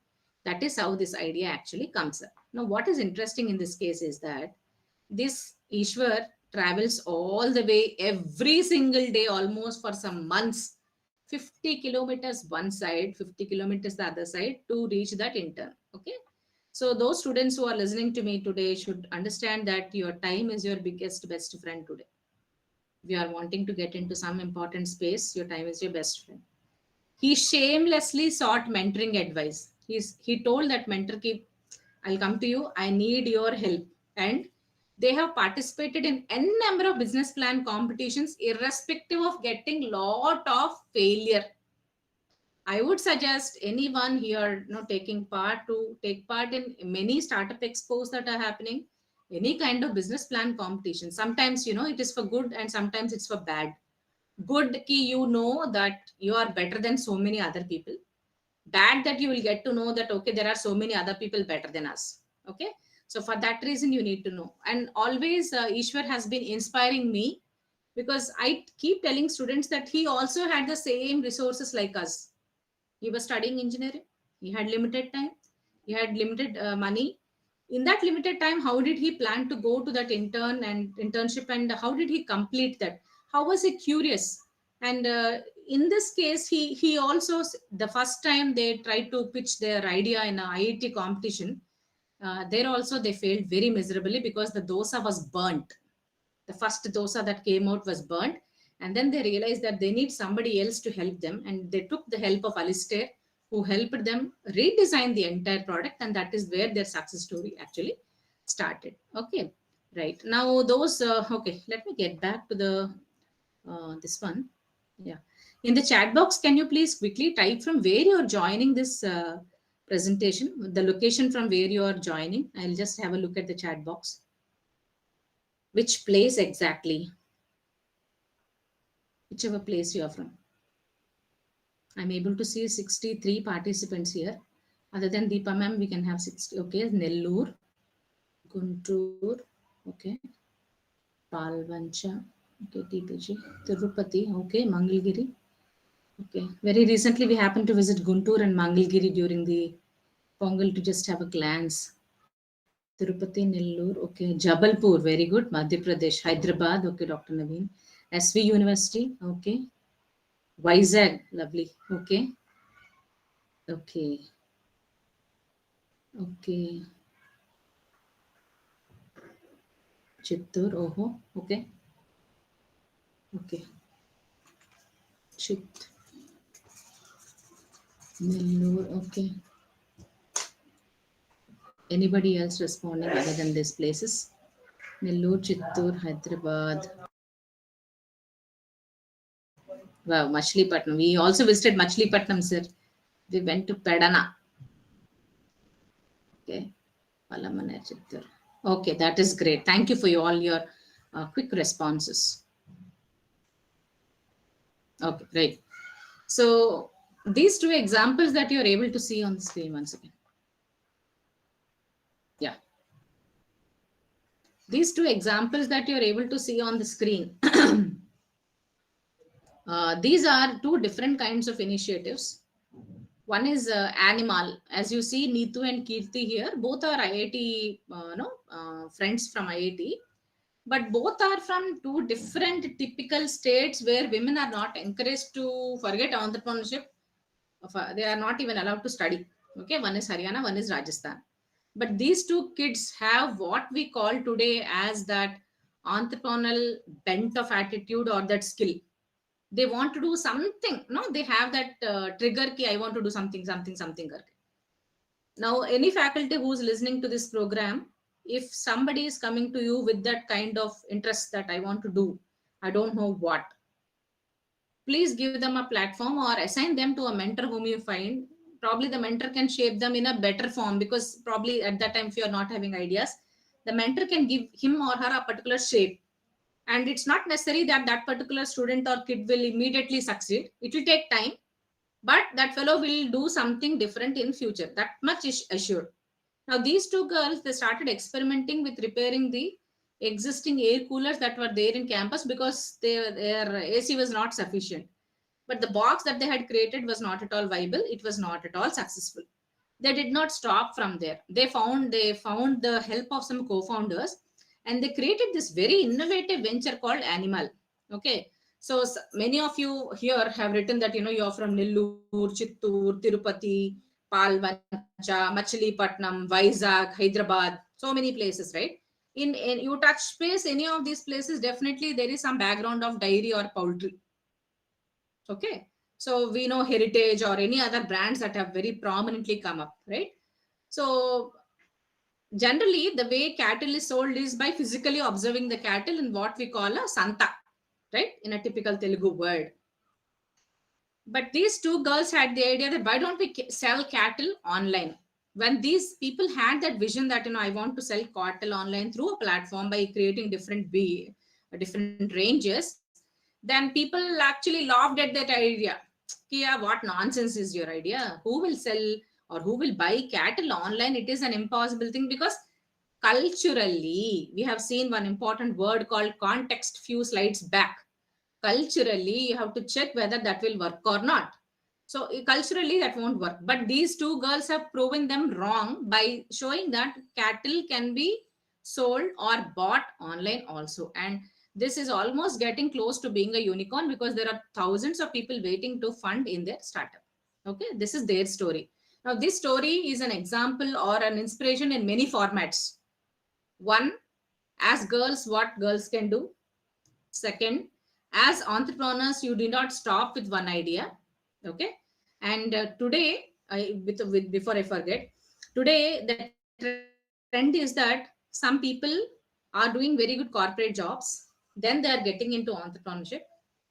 Speaker 2: That is how this idea actually comes up. Now, what is interesting in this case is that this Ishwar travels all the way every single day, almost for some months, 50 kilometers one side, 50 kilometers the other side to reach that intern. Okay. So those students who are listening to me today should understand that your time is your biggest best friend today. If you are wanting to get into some important space, your time is your best friend. He shamelessly sought mentoring advice. He told that mentor, I'll come to you, I need your help. And they have participated in n number of business plan competitions, irrespective of getting lot of failure. I would suggest anyone here, taking part to take part in many startup expos that are happening, any kind of business plan competition. Sometimes, it is for good and sometimes it's for bad. Good key, that you are better than so many other people. Bad, that you will get to know that, okay, there are so many other people better than us. Okay. So for that reason, you need to know. And always Ishwar has been inspiring me, because I keep telling students that he also had the same resources like us. He was studying engineering. He had limited time. He had limited money. In that limited time, how did he plan to go to that internship, and how did he complete that? How was he curious? And in this case, he also, the first time they tried to pitch their idea in a IIT competition, there also they failed very miserably because the dosa was burnt. The first dosa that came out was burnt, and then they realized that they need somebody else to help them, and they took the help of Alistair, who helped them redesign the entire product, and that is where their success story actually started. Okay, right. Now those okay, let me get back to the this one. Yeah, in the chat box, can you please quickly type from where you are joining this presentation, the location from where you are joining? I'll just have a look at the chat box. Which place exactly? Whichever place you are from. I'm able to see 63 participants here. Other than Deepa ma'am, we can have 60. Okay, Nellore, Guntur, okay, Palvancha, okay, TPG, Tirupati, okay, Mangalgiri. Okay, very recently we happened to visit Guntur and Mangalgiri during the Pongal to just have a glance. Tirupati, Nellore, okay, Jabalpur, very good, Madhya Pradesh, Hyderabad, okay, Dr. Naveen, SV University, okay, Vizag, lovely, okay, okay, okay. Chittur, oh, okay, okay. Chit, Nellore, okay. Anybody else responding other than these places? Nellore, Chittoor, Hyderabad. Wow, Machilipatnam. We also visited Machilipatnam, sir. We went to Pedana. Okay. Palamane, Chittoor. Okay, that is great. Thank you for all your quick responses. Okay, great. So these two examples that you're able to see on the screen once again. Yeah. These two examples that you're able to see on the screen. These are two different kinds of initiatives. One is Animal. As you see, Neetu and Kirti here, both are IIT, friends from IIT, but both are from two different typical states where women are not encouraged to forget entrepreneurship. They are not even allowed to study. Okay, one is Haryana, one is Rajasthan. But these two kids have what we call today as that entrepreneurial bent of attitude or that skill. They want to do something. No, they have that trigger ki I want to do something. Now, any faculty who's listening to this program, if somebody is coming to you with that kind of interest that I want to do, I don't know what, please give them a platform or assign them to a mentor whom you find. Probably the mentor can shape them in a better form, because probably at that time, if you're not having ideas, the mentor can give him or her a particular shape. And it's not necessary that that particular student or kid will immediately succeed. It will take time, but that fellow will do something different in future. That much is assured. Now these two girls, they started experimenting with repairing the existing air coolers that were there in campus, because their AC was not sufficient. But the box that they had created was not at all viable. It was not at all successful. They did not stop from there. They found the help of some co-founders, and they created this very innovative venture called Animal. Okay. So many of you here have written that you're from Nellore, Chittoor, Tirupati, Palvancha, Machilipatnam, Vizag, Hyderabad, so many places, right? In you touch space any of these places, definitely there is some background of dairy or poultry. Okay. So we know Heritage or any other brands that have very prominently come up, right? So generally, the way cattle is sold is by physically observing the cattle in what we call a santa, right? In a typical Telugu word. But these two girls had the idea that why don't we sell cattle online? When these people had that vision that I want to sell cattle online through a platform by creating different ranges, then people actually laughed at that idea. Kia, what nonsense is your idea? Who will sell or who will buy cattle online? It is an impossible thing, because culturally, we have seen one important word called context few slides back. Culturally, you have to check whether that will work or not. So culturally that won't work, but these two girls have proven them wrong by showing that cattle can be sold or bought online also. And this is almost getting close to being a unicorn, because there are thousands of people waiting to fund in their startup. Okay, this is their story. Now this story is an example or an inspiration in many formats. One, as girls, what girls can do. Second, as entrepreneurs, you do not stop with one idea. Okay. And today, before I forget, today the trend is that some people are doing very good corporate jobs, then they are getting into entrepreneurship.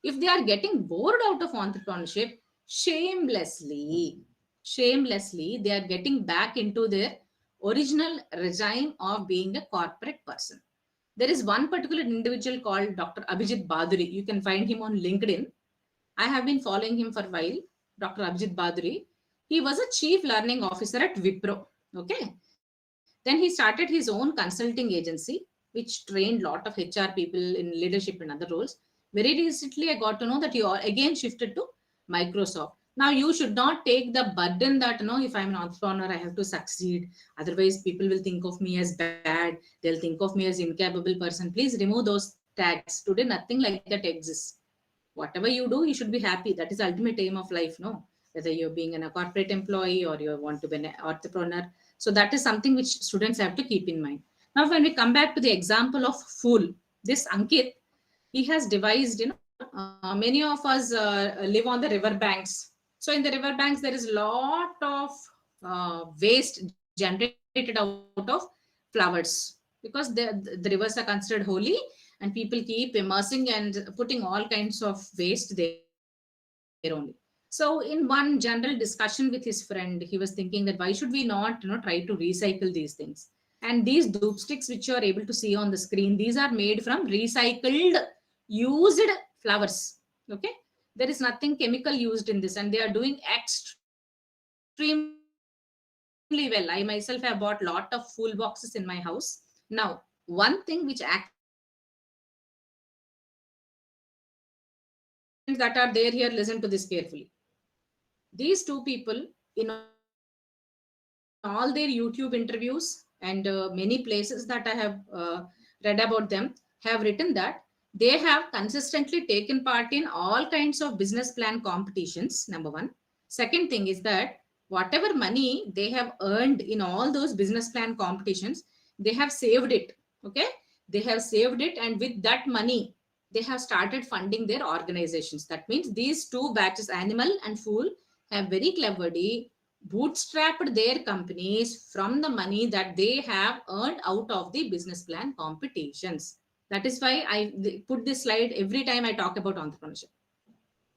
Speaker 2: If they are getting bored out of entrepreneurship, shamelessly, they are getting back into their original regime of being a corporate person. There is one particular individual called Dr. Abhijit Baduri. You can find him on LinkedIn. I have been following him for a while. Dr. Abhijit Baduri. He was a chief learning officer at Wipro. Okay. Then he started his own consulting agency, which trained a lot of HR people in leadership and other roles. Very recently, I got to know that he again shifted to Microsoft. Now, you should not take the burden that, if I'm an entrepreneur, I have to succeed. Otherwise, people will think of me as bad. They'll think of me as incapable person. Please remove those tags. Today, nothing like that exists. Whatever you do, you should be happy. That is the ultimate aim of life, no? Whether you're being a corporate employee or you want to be an entrepreneur. So that is something which students have to keep in mind. Now, when we come back to the example of Fool, this Ankit, he has devised, many of us live on the river banks. So in the river banks, there is a lot of waste generated out of flowers. Okay. because the rivers are considered holy, and people keep immersing and putting all kinds of waste there only. So in one general discussion with his friend, he was thinking that why should we not, try to recycle these things? And these doop sticks which you are able to see on the screen, these are made from recycled used flowers. Okay, there is nothing chemical used in this, and they are doing extremely well. I myself have bought lot of full boxes in my house. Now, one thing which actually surprised me is that these two people, all the students that are there here, listen to this carefully. These two people, in all their YouTube interviews and many places that I have read about them, have written that they have consistently taken part in all kinds of business plan competitions. Number one. Second thing is that whatever money they have earned in all those business plan competitions, they have saved it. Okay, they have saved it, and with that money, they have started funding their organizations. That means these two batches, Animal and Fool, have very cleverly bootstrapped their companies from the money that they have earned out of the business plan competitions. That is why I put this slide every time I talk about entrepreneurship.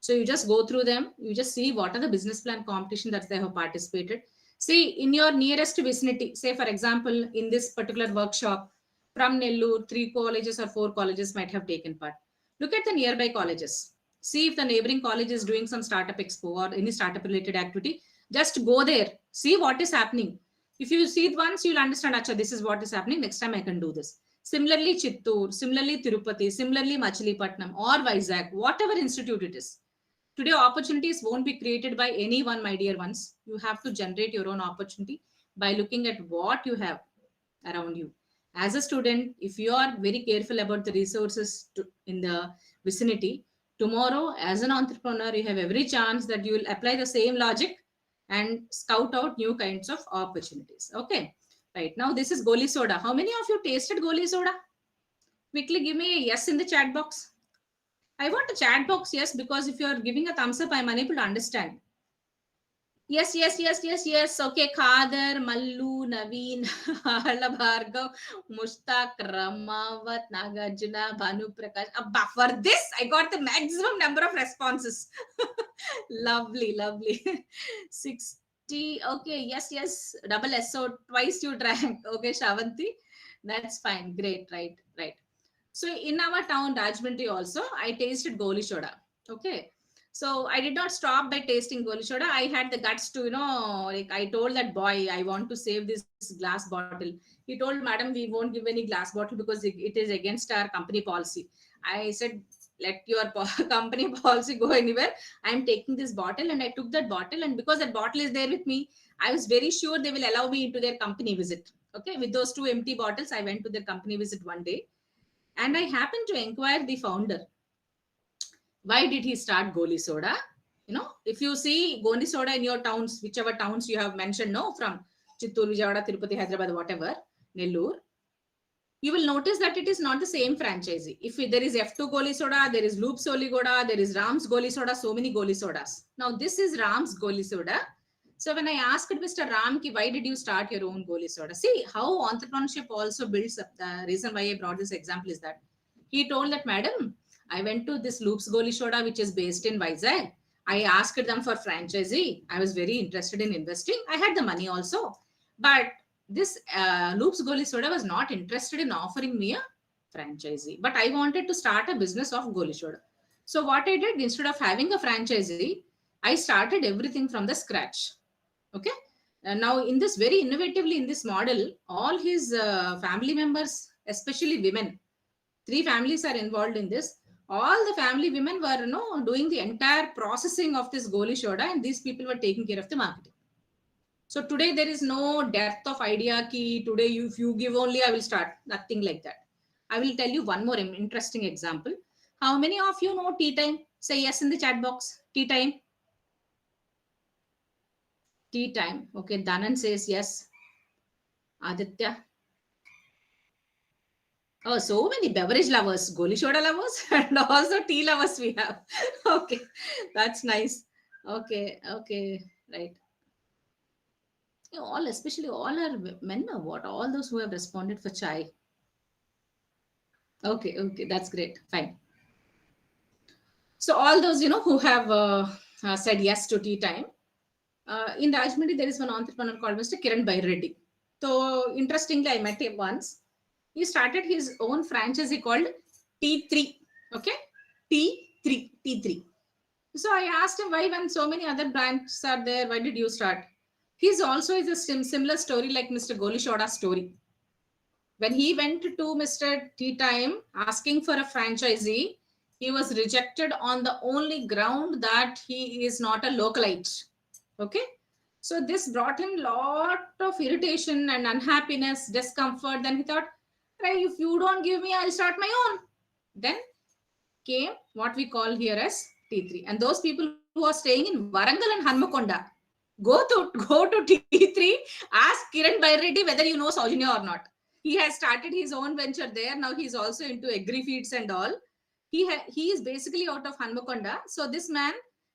Speaker 2: So you just go through them, you just see what are the business plan competition that they have participated. See, in your nearest vicinity, say for example, in this particular workshop, from Nellore, 3 colleges or 4 colleges might have taken part. Look at the nearby colleges. See if the neighboring college is doing some startup expo or any startup related activity. Just go there, see what is happening. If you see it once, you'll understand, Acha, this is what is happening. Next time I can do this. Similarly, Chittoor, similarly, Tirupati, similarly, Machilipatnam or Vizag, whatever institute it is. Today, opportunities won't be created by anyone, my dear ones. You have to generate your own opportunity by looking at what you have around you. As a student, if you are very careful about the resources in the vicinity, tomorrow, as an entrepreneur, you have every chance that you will apply the same logic and scout out new kinds of opportunities. Okay, right now, this is Goli Soda. How many of you tasted Goli Soda? Quickly give me a yes in the chat box. I want a chat box, yes, because if you are giving a thumbs up, I'm unable to understand. Yes, yes, yes, yes, yes. Okay, Khader, Mallu, Naveen, Hala Bhargav, Mushtaq, Ramawat, Nagarjuna, Bhanu Prakash. Abba, for this, I got the maximum number of responses. Lovely, lovely. 60. Okay, yes, yes. Double S. So twice you drank. Okay, Shavanti. That's fine. Great, right, right. So in our town, Rajmundry also, I tasted Goli Soda. Okay. So I did not stop by tasting Goli Soda. I had the guts to, like I told that boy, I want to save this glass bottle. He told, Madam, we won't give any glass bottle because it is against our company policy. I said, let your company policy go anywhere. I'm taking this bottle, and I took that bottle. And because that bottle is there with me, I was very sure they will allow me into their company visit. Okay. With those two empty bottles, I went to their company visit one day, and I happened to inquire the founder. Why did he start Goli Soda? If you see Goli Soda in your towns, whichever towns you have mentioned, no, from Chittoor, Vijayawada, Tirupati, Hyderabad, whatever, Nellore, you will notice that it is not the same franchisee. If there is F2 Goli Soda, there is Loops Goli Soda, there is Ram's Goli Soda, so many Goli Sodas. Now, this is Ram's Goli Soda. So when I asked Mr. Ram, why did you start your own Goli Soda? See how entrepreneurship also builds up. The reason why I brought this example is that he told that, Madam, I went to this Loops Goli Soda, which is based in Vizag. I asked them for franchisee. I was very interested in investing. I had the money also. But this Loops Goli Soda was not interested in offering me a franchisee. But I wanted to start a business of Goli Soda. So what I did, instead of having a franchisee, I started everything from the scratch. Okay. Now, in this very innovatively in this model, all his family members, especially women, 3 families are involved in this. All the family women were, doing the entire processing of this Goli Soda, and these people were taking care of the marketing. So today there is no dearth of idea key. Today, if you give only, I will start. Nothing like that. I will tell you one more interesting example. How many of you know tea time? Say yes in the chat box. Tea time. Tea time. Okay, Danan says yes. Aditya. Oh, so many beverage lovers, Goli Soda lovers, and also tea lovers we have. Okay, that's nice. Okay, okay, right. All, especially all are men or what? All those who have responded for chai. Okay, that's great. Fine. So all those, who have said yes to tea time, in Rajmundry, there is one entrepreneur called Mr. Kiran Reddy. So interestingly, I met him once. He started his own franchise called T3. Okay, T3. So I asked him why, when so many other brands are there, why did you start? He's also is a similar story like Mr. Golishoda's story. When he went to Mr. Tea Time asking for a franchisee, he was rejected on the only ground that he is not a localite. Okay. So this brought him lot of irritation and unhappiness, discomfort. Then he thought, right, if you don't give me, I'll start my own. Then came what we call here as T3. And those people who are staying in Warangal and Hanmakonda, go to T3, ask Kiran Baireddy whether you know Saujanya or not. He has started his own venture there. Now he's also into agri feeds and all. He is basically out of Hanmakonda. So this man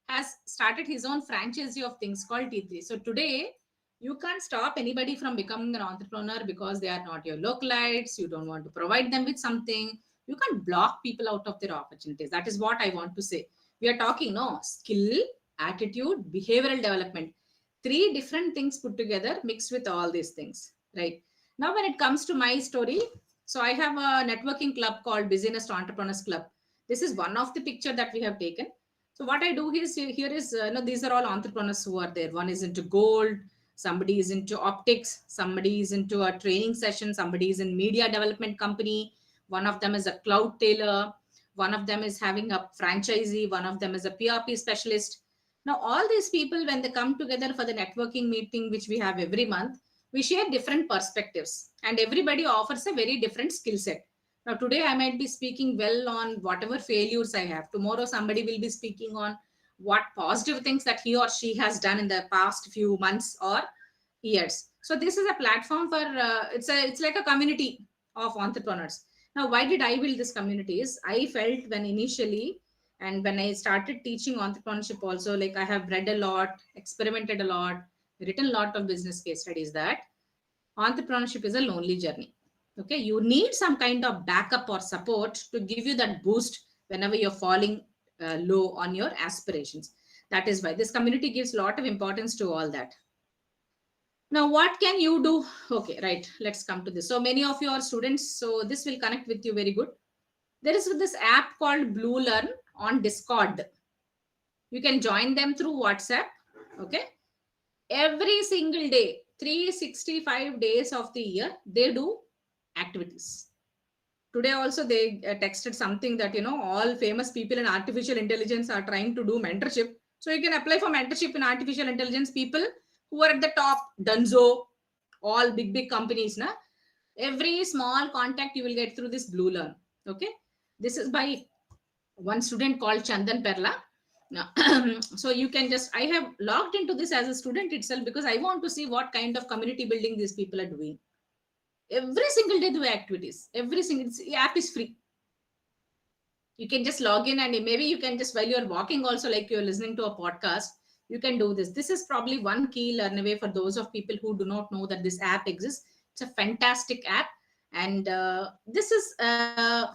Speaker 2: has started his own franchise of things called T3. So today, you can't stop anybody from becoming an entrepreneur because they are not your localites. You don't want to provide them with something. You can't block people out of their opportunities. That is what I want to say. We are talking, no, skill, attitude, behavioral development. Three different things put together, mixed with all these things, right? Now, when it comes to my story, so I have a networking club called Business Entrepreneurs Club. This is one of the picture that we have taken. So what I do is, here is, these are all entrepreneurs who are there. One is into gold, somebody is into optics, somebody is into a training session, somebody is in media development company, one of them is a cloud tailor, one of them is having a franchisee, one of them is a PRP specialist. Now, all these people, when they come together for the networking meeting, which we have every month, we share different perspectives and everybody offers a very different skill set. Now, today I might be speaking well on whatever failures I have. Tomorrow, somebody will be speaking on what positive things that he or she has done in the past few months or years. So this is a platform for it's like a community of entrepreneurs. Now, why did I build this community? Is I felt when initially and when I started teaching entrepreneurship also, like I have read a lot, experimented a lot, written a lot of business case studies, that entrepreneurship is a lonely journey. Okay, you need some kind of backup or support to give you that boost whenever you're falling low on your aspirations. That is why this community gives a lot of importance to all that. Now, what can you do? Okay, right, let's come to this. So many of your students, so this will connect with you very good. There is this app called Blue Learn on Discord. You can join them through WhatsApp. Okay, every single day, 365 days of the year, they do activities. Today also they texted something that, all famous people in artificial intelligence are trying to do mentorship. So you can apply for mentorship in artificial intelligence. People who are at the top, Dunzo, all big companies, na, every small contact you will get through this Blue Learn. Okay, this is by one student called Chandan Perla. Now, so you can just, I have logged into this as a student itself because I want to see what kind of community building these people are doing. Every single day do activities. Every single app is free. You can just log in and maybe you can just, while you're walking also, like you're listening to a podcast, you can do this. This is probably one key learn away for those of people who do not know that this app exists. It's a fantastic app. And this is a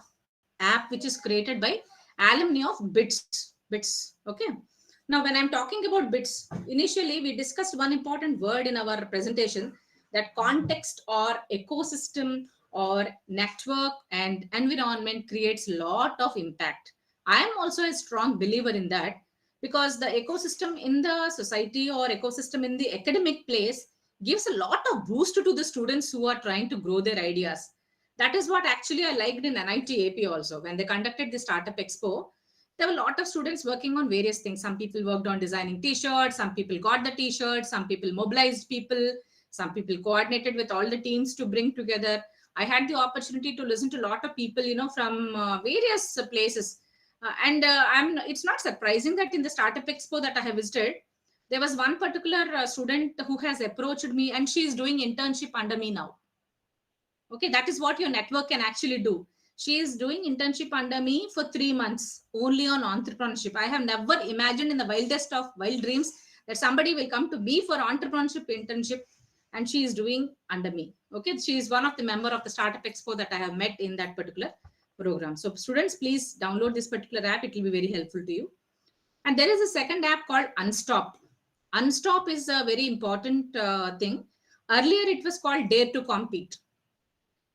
Speaker 2: app which is created by alumni of bits. Okay, now when I'm talking about bits, initially we discussed one important word in our presentation, that context or ecosystem or network and environment creates a lot of impact. I am also a strong believer in that, because the ecosystem in the society or ecosystem in the academic place gives a lot of boost to the students who are trying to grow their ideas. That is what actually I liked in NIT AP also. When they conducted the Startup Expo, there were a lot of students working on various things. Some people worked on designing t-shirts, some people got the t-shirts, some people mobilized people, some people coordinated with all the teams to bring together. I had the opportunity to listen to a lot of people, from various places. It's not surprising that in the Startup Expo that I have visited, there was one particular student who has approached me and she is doing internship under me now. Okay, that is what your network can actually do. She is doing internship under me for 3 months only on entrepreneurship. I have never imagined in the wildest of wild dreams that somebody will come to me for entrepreneurship internship, and she is doing under me. Okay, she is one of the member of the Startup Expo that I have met in that particular program. So students, please download this particular app. It will be very helpful to you. And there is a second app called Unstop. Unstop is a very important thing. Earlier, it was called Dare to Compete.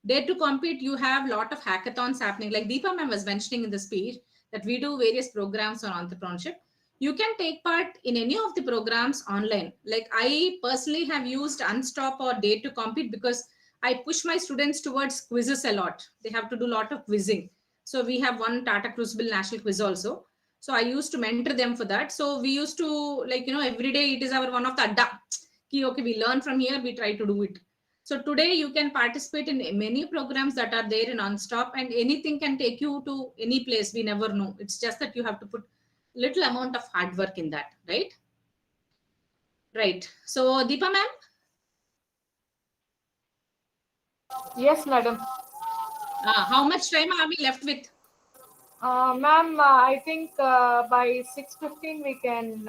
Speaker 2: Dare to Compete, you have a lot of hackathons happening. Like Deepa ma'am was mentioning in the speech that we do various programs on entrepreneurship. You can take part in any of the programs online. Like I personally have used Unstop or Dare to Compete because I push my students towards quizzes a lot. They have to do a lot of quizzing. So we have one Tata Crucible National Quiz also. So I used to mentor them for that. So we used to, like, every day it is our one of the adda. Okay, we learn from here, we try to do it. So today you can participate in many programs that are there in Unstop, and anything can take you to any place. We never know. It's just that you have to put little amount of hard work in that, right? Right. So Deepa ma'am.
Speaker 1: Yes, madam.
Speaker 2: How much time are we left with?
Speaker 1: Ma'am, I think by 6:15 we can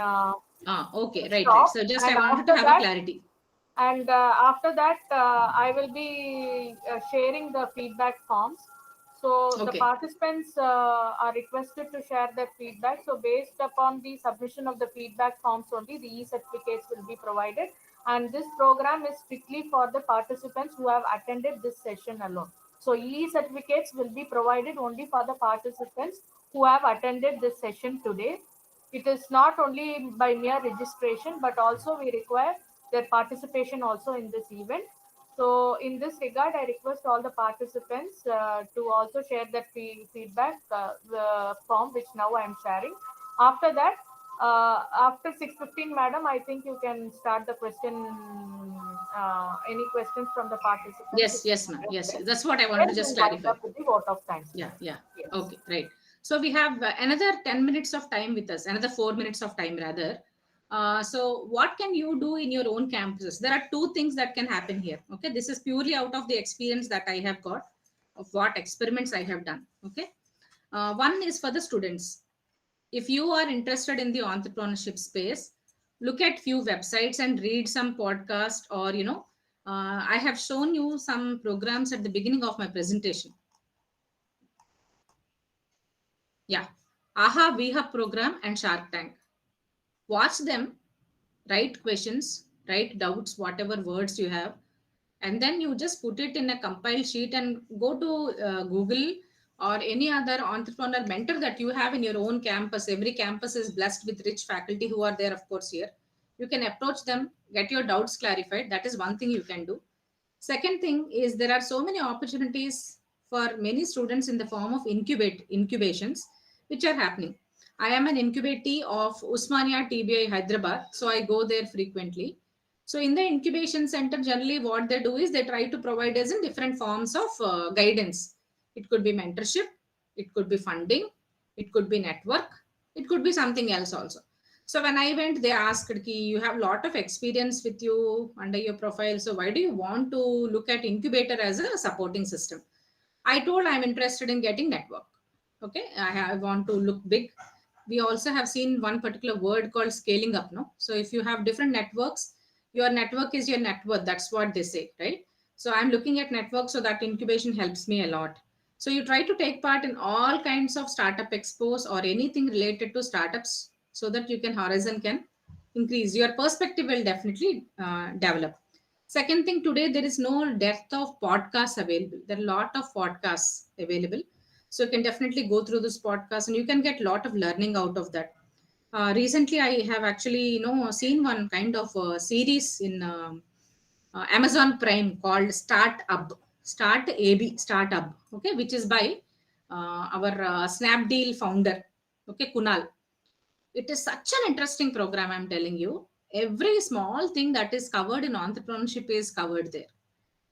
Speaker 2: Okay, right.
Speaker 1: stop,
Speaker 2: So just I
Speaker 1: and
Speaker 2: wanted to have a clarity.
Speaker 1: after that I will be sharing the feedback forms. So the
Speaker 2: Okay.
Speaker 1: participants are requested to share their feedback. So based upon the submission of the feedback forms only, the e-certificates will be provided. And this program is strictly for the participants who have attended this session alone. So e-certificates will be provided only for the participants who have attended this session today. It is not only by mere registration, but also we require their participation also in this event. So in this regard, I request all the participants to also share that feedback the form which now I am sharing. After that, after 6:15, madam, I think you can start the question. Any questions from the participants?
Speaker 2: Yes, yes, ma'am. Yes, that's what I wanted
Speaker 1: Then
Speaker 2: to just
Speaker 1: we'll wind
Speaker 2: clarify.
Speaker 1: up with the vote of thanks.
Speaker 2: Yeah, yeah.
Speaker 1: Yes.
Speaker 2: Okay, right. So we have another 10 minutes of time with us, another 4 minutes of time rather. So what can you do in your own campuses? There are two things that can happen here. Okay, this is purely out of the experience that I have got of what experiments I have done. Okay, one is for the students. If you are interested in the entrepreneurship space, look at few websites and read some podcast, or I have shown you some programs at the beginning of my presentation. Yeah. Aha, we have program and Shark Tank. Watch them, write questions, write doubts, whatever words you have, and then you just put it in a compiled sheet and go to Google or any other entrepreneur mentor that you have in your own campus. Every campus is blessed with rich faculty who are there, of course, here. You can approach them, get your doubts clarified. That is one thing you can do. Second thing is there are so many opportunities for many students in the form of incubations which are happening. I am an incubatee of Usmania TBI Hyderabad, so I go there frequently. So in the incubation center, generally what they do is they try to provide us in different forms of guidance. It could be mentorship, it could be funding, it could be network, it could be something else also. So when I went, they asked, Ki, you have a lot of experience with you under your profile. So why do you want to look at incubator as a supporting system? I told I'm interested in getting network. Okay, I want to look big. We also have seen one particular word called scaling up. No, so if you have different networks, your network is your net worth. That's what they say, right? So I'm looking at network, so that incubation helps me a lot. So you try to take part in all kinds of startup expos or anything related to startups, so that you can horizon can increase. Your perspective will definitely develop. Second thing, today there is no depth of podcasts available. There are a lot of podcasts available. So you can definitely go through this podcast and you can get a lot of learning out of that. Recently, I have actually, seen one kind of series in Amazon Prime called Startup, okay, which is by our Snapdeal founder, okay, Kunal. It is such an interesting program, I'm telling you. Every small thing that is covered in entrepreneurship is covered there.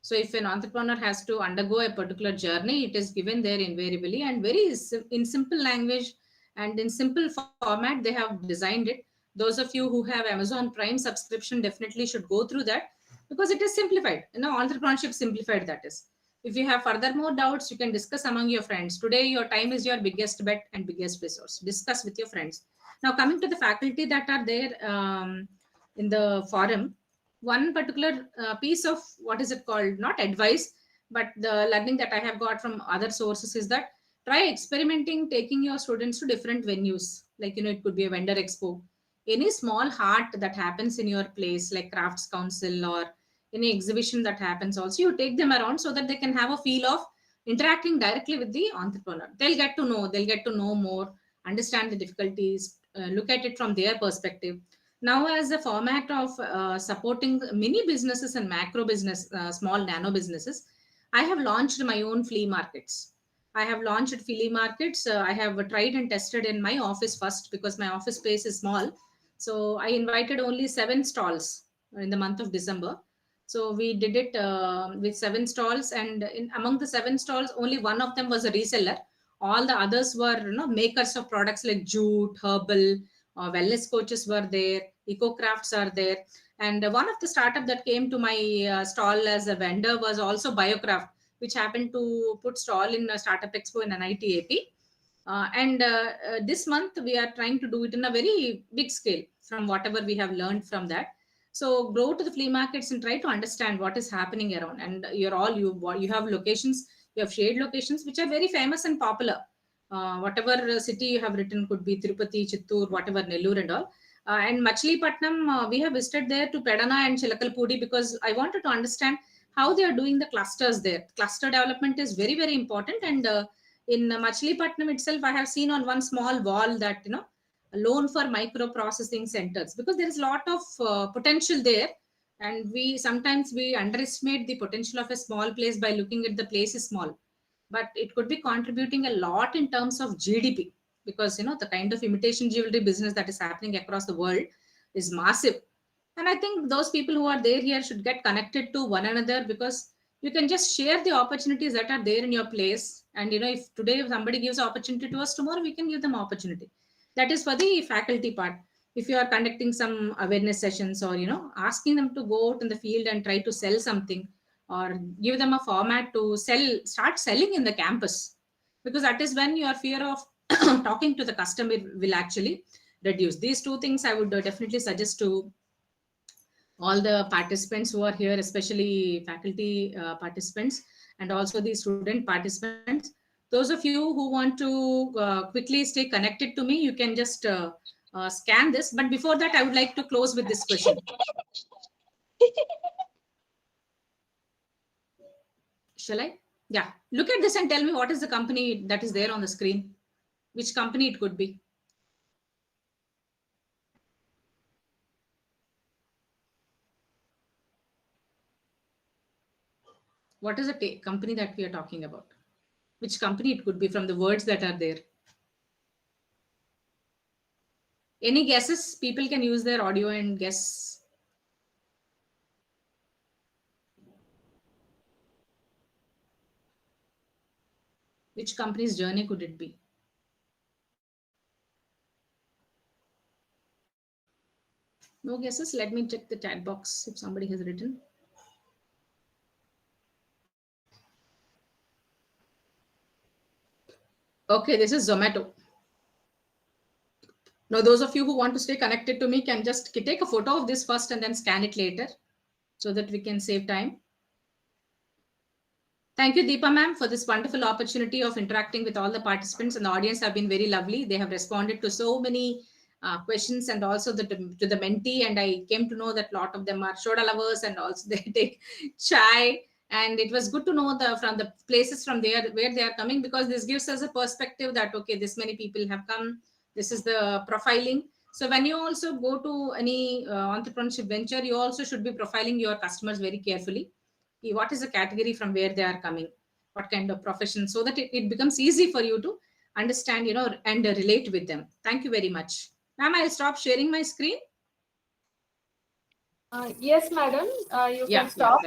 Speaker 2: So if an entrepreneur has to undergo a particular journey, it is given there invariably and in simple language and in simple format. They have designed it. Those of you who have Amazon Prime subscription definitely should go through that, because it is simplified. Entrepreneurship simplified, that is. If you have further more doubts, you can discuss among your friends. Today, your time is your biggest bet and biggest resource. Discuss with your friends. Now, coming to the faculty that are there in the forum, one particular piece of what is it called, not advice, but the learning that I have got from other sources is that try experimenting, taking your students to different venues. Like, it could be a vendor expo, any small heart that happens in your place, like crafts council or any exhibition that happens. Also, you take them around so that they can have a feel of interacting directly with the entrepreneur. They'll get to know more, understand the difficulties, look at it from their perspective. Now, as a format of supporting mini businesses and macro business, small nano businesses, I have launched my own flea markets. I have launched flea markets. I have tried and tested in my office first because my office space is small. So I invited only 7 stalls in the month of December. So we did it with 7 stalls, and among the 7 stalls, only one of them was a reseller. All the others were, makers of products like jute, herbal, wellness coaches were there, eco crafts are there. And one of the startup that came to my stall as a vendor was also Biocraft, which happened to put stall in a startup expo in NIT. And this month we are trying to do it in a very big scale from whatever we have learned from that. So go to the flea markets and try to understand what is happening around. And you have locations, you have shared locations which are very famous and popular. Whatever city you have written, could be Tirupati, Chittoor, whatever, Nellore and all. And Machilipatnam, we have visited there to Pedana and Chilakalpudi because I wanted to understand how they are doing the clusters there. Cluster development is very, very important. And in Machilipatnam itself, I have seen on one small wall that, loan for micro processing centers, because there is a lot of potential there. And we sometimes we underestimate the potential of a small place by looking at the place is small, but it could be contributing a lot in terms of GDP, because the kind of imitation jewelry business that is happening across the world is massive. And I think those people who are there here should get connected to one another, because you can just share the opportunities that are there in your place. And if today if somebody gives opportunity to us, tomorrow we can give them opportunity. That is for the faculty part. If you are conducting some awareness sessions, or asking them to go out in the field and try to sell something, or give them a format to start selling in the campus, because that is when your fear of talking to the customer will actually reduce. These two things I would definitely suggest to all the participants who are here, especially faculty participants and also the student participants. Those of you who want to quickly stay connected to me, you can just scan this. But before that, I would like to close with this question. Shall I? Yeah. Look at this and tell me what is the company that is there on the screen. Which company it could be. What is the company that we are talking about? Which company it could be from the words that are there? Any guesses? People can use their audio and guess. Which company's journey could it be? No guesses? Let me check the chat box if somebody has written. Okay, this is Zomato. Now, those of you who want to stay connected to me can just take a photo of this first and then scan it later so that we can save time. Thank you, Deepa ma'am, for this wonderful opportunity of interacting with all the participants, and the audience have been very lovely. They have responded to so many questions, and also to the mentee. And I came to know that a lot of them are soda lovers, and also they take chai. And it was good to know from the places from there where they are coming, because this gives us a perspective that, okay, this many people have come. This is the profiling. So when you also go to any entrepreneurship venture, you also should be profiling your customers very carefully. What is the category from where they are coming, what kind of profession, so that it becomes easy for you to understand, and relate with them. Thank you very much. Ma'am, I'll stop sharing my screen.
Speaker 1: Yes, madam. You can stop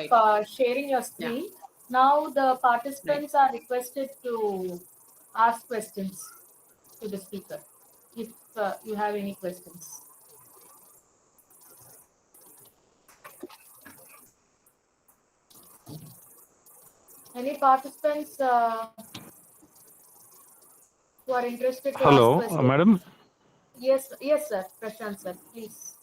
Speaker 1: sharing your screen. Yeah. Now the participants are requested to ask questions to the speaker if you have any questions. Any participants who are interested to ask questions?
Speaker 3: Madam.
Speaker 1: Yes, sir. Prashant, sir. Please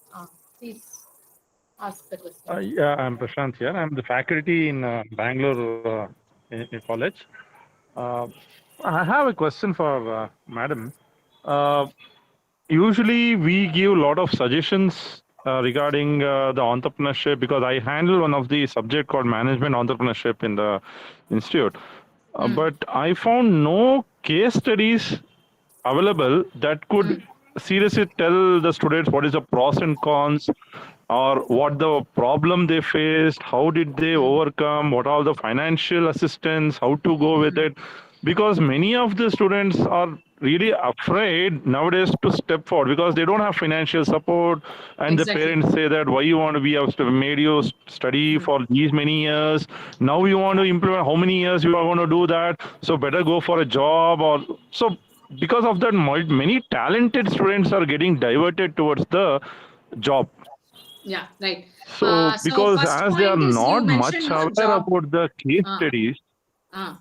Speaker 1: ask the question.
Speaker 3: Yeah, I'm Prashant here. I'm the faculty in Bangalore in college. I have a question for Madam. Uh, Usually, we give a lot of suggestions regarding the entrepreneurship because I handle one of the subject called management entrepreneurship in the institute. But I found no case studies available that could seriously tell the students what is the pros and cons or what the problem they faced, how did they overcome, what are the financial assistance, how to go with it. Because many of the students are really afraid nowadays to step forward because they don't have financial support, and the
Speaker 2: Exactly.
Speaker 3: parents say that why you want to be, have made you study for these many years, now you want to implement, how many years you are going to do that, so better go for a job. Or so because of that, many talented students are getting diverted towards the job.
Speaker 2: Yeah, right.
Speaker 3: So
Speaker 2: So
Speaker 3: because
Speaker 2: first
Speaker 3: as they are
Speaker 2: point is you
Speaker 3: not much
Speaker 2: mentioned no
Speaker 3: aware
Speaker 2: job.
Speaker 3: about the case
Speaker 2: Uh,
Speaker 3: studies,
Speaker 2: uh.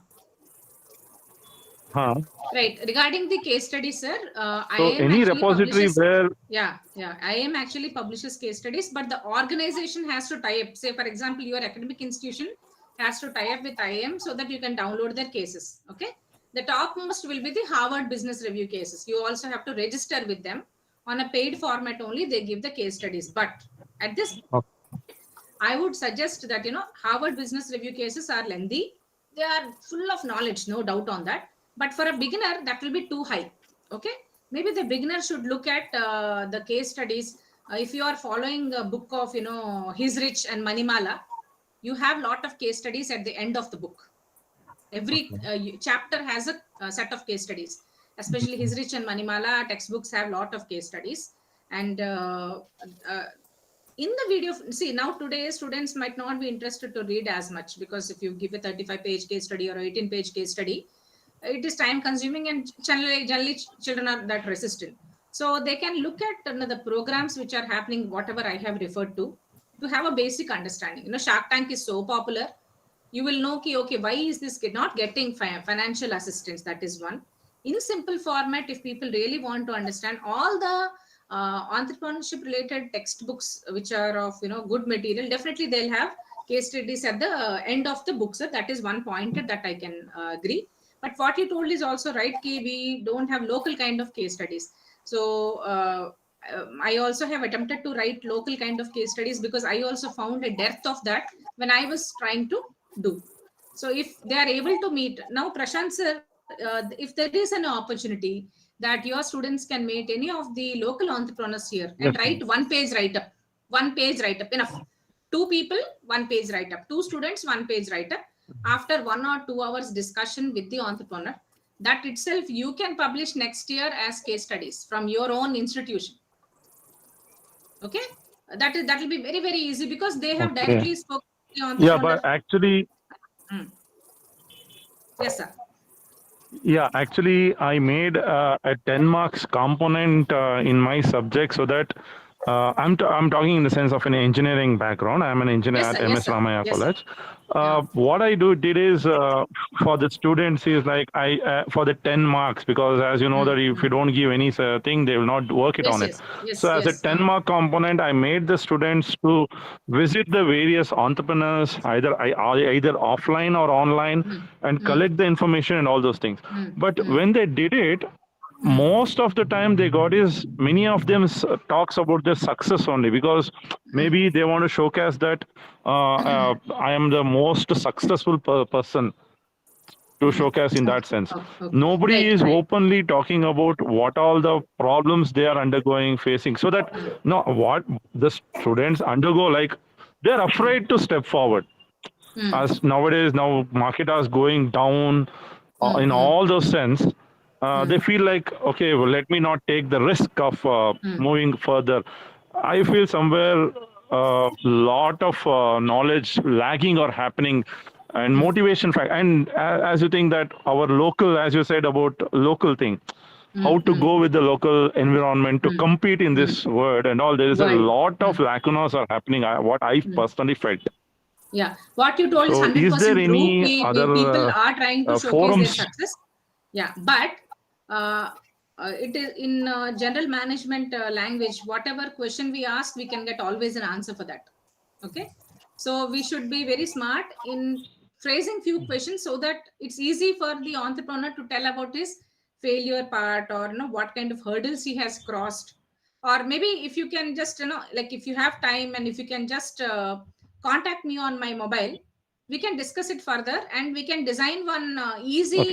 Speaker 3: huh?
Speaker 2: Right. Regarding the case study, sir,
Speaker 3: So
Speaker 2: IIM
Speaker 3: any
Speaker 2: actually
Speaker 3: repository
Speaker 2: publishes.
Speaker 3: where,
Speaker 2: Yeah. IIM actually publishes case studies, but the organization has to tie up. Say, for example, your academic institution has to tie up with IIM so that you can download their cases. Okay. The topmost will be the Harvard Business Review cases. You also have to register with them on a paid format only. They give the case studies, but at this point, I would suggest that Harvard Business Review cases are lengthy. They are full of knowledge, no doubt on that. But for a beginner, that will be too high. Okay, maybe the beginner should look at the case studies. If you are following a book of His Rich and Manimala, you have lot of case studies at the end of the book. Every chapter has a set of case studies. Especially His Rich and Manimala textbooks have lot of case studies, and uh, in the video, see, now today students might not be interested to read as much, because if you give a 35-page case study or 18-page case study, it is time consuming, and generally children are that resistant. So they can look at the programs which are happening, whatever I have referred to have a basic understanding. Shark Tank is so popular. You will know okay, why is this kid not getting financial assistance? That is one. In simple format, if people really want to understand all the entrepreneurship related textbooks which are of good material, definitely they'll have case studies at the end of the book. So that is one point that I can agree. But what you told is also right, ki we don't have local kind of case studies. So I also have attempted to write local kind of case studies, because I also found a dearth of that when I was trying to do. So if they are able to meet now, Prashant sir, if there is an opportunity that your students can meet any of the local entrepreneurs here and
Speaker 3: yes,
Speaker 2: write one page write up, enough. Two people, one page write up. Two students, one page write up. After 1 or 2 hours discussion with the entrepreneur, that itself you can publish next year as case studies from your own institution. Okay, that will be very very easy, because they have
Speaker 3: okay,
Speaker 2: directly spoken to the
Speaker 3: yeah,
Speaker 2: entrepreneur.
Speaker 3: but actually,
Speaker 2: Mm. Yes, sir.
Speaker 3: yeah, actually, I made a 10 marks component in my subject so that I'm talking in the sense of an engineering background. I'm an engineer
Speaker 2: Yes,
Speaker 3: at
Speaker 2: sir. Yes,
Speaker 3: MS
Speaker 2: sir.
Speaker 3: Ramaya
Speaker 2: Yes, sir.
Speaker 3: College.
Speaker 2: Yeah.
Speaker 3: What I did is for the students is like I for the 10 marks, because as you know that if you
Speaker 2: Mm.
Speaker 3: don't give any thing, they will not work it
Speaker 2: Yes,
Speaker 3: on it.
Speaker 2: yes,
Speaker 3: So
Speaker 2: yes,
Speaker 3: as a
Speaker 2: yes.
Speaker 3: 10-mark component, I made the students to visit the various entrepreneurs either offline or online,
Speaker 2: Mm.
Speaker 3: and
Speaker 2: Mm.
Speaker 3: collect the information and all those things.
Speaker 2: Mm.
Speaker 3: But
Speaker 2: Mm.
Speaker 3: when they did it,
Speaker 2: Mm.
Speaker 3: most of the time they got is many of them talks about their success only, because
Speaker 2: Mm.
Speaker 3: maybe they want to showcase that I am the most successful person, to
Speaker 2: Mm.
Speaker 3: showcase in that
Speaker 2: Okay,
Speaker 3: sense.
Speaker 2: okay, okay.
Speaker 3: Nobody
Speaker 2: Right,
Speaker 3: is
Speaker 2: right.
Speaker 3: openly talking about what all the problems they are undergoing, facing, so that
Speaker 2: Mm.
Speaker 3: no, what the students undergo, like they're
Speaker 2: Mm.
Speaker 3: afraid to step forward.
Speaker 2: Mm.
Speaker 3: As nowadays, now market is going down
Speaker 2: Mm.
Speaker 3: in
Speaker 2: Mm.
Speaker 3: all those sense, they
Speaker 2: Mm.
Speaker 3: feel like, okay, well, let me not take the risk of
Speaker 2: Mm.
Speaker 3: moving further. I feel somewhere a lot of knowledge lagging or happening, and
Speaker 2: Mm.
Speaker 3: motivation fact. And as you think that our local, as you said about local thing, how
Speaker 2: Mm.
Speaker 3: to
Speaker 2: Mm.
Speaker 3: go with the local environment to
Speaker 2: Mm.
Speaker 3: compete in
Speaker 2: Mm.
Speaker 3: this world and all, there is a
Speaker 2: Why?
Speaker 3: lot of
Speaker 2: Mm.
Speaker 3: lacunas are happening. What I
Speaker 2: Mm.
Speaker 3: personally felt.
Speaker 2: Yeah, what you told is
Speaker 3: So, is there
Speaker 2: 100% true.
Speaker 3: any
Speaker 2: People
Speaker 3: other
Speaker 2: are trying to showcase their
Speaker 3: forums?
Speaker 2: success. Yeah, but uh, it is in general management language. Whatever question we ask, we can get always an answer for that. Okay, so we should be very smart in phrasing few questions so that it's easy for the entrepreneur to tell about his failure part, or what kind of hurdles he has crossed. Or maybe if you can just like, if you have time, and if you can just contact me on my mobile, we can discuss it further, and we can design one
Speaker 3: Okay.
Speaker 2: easy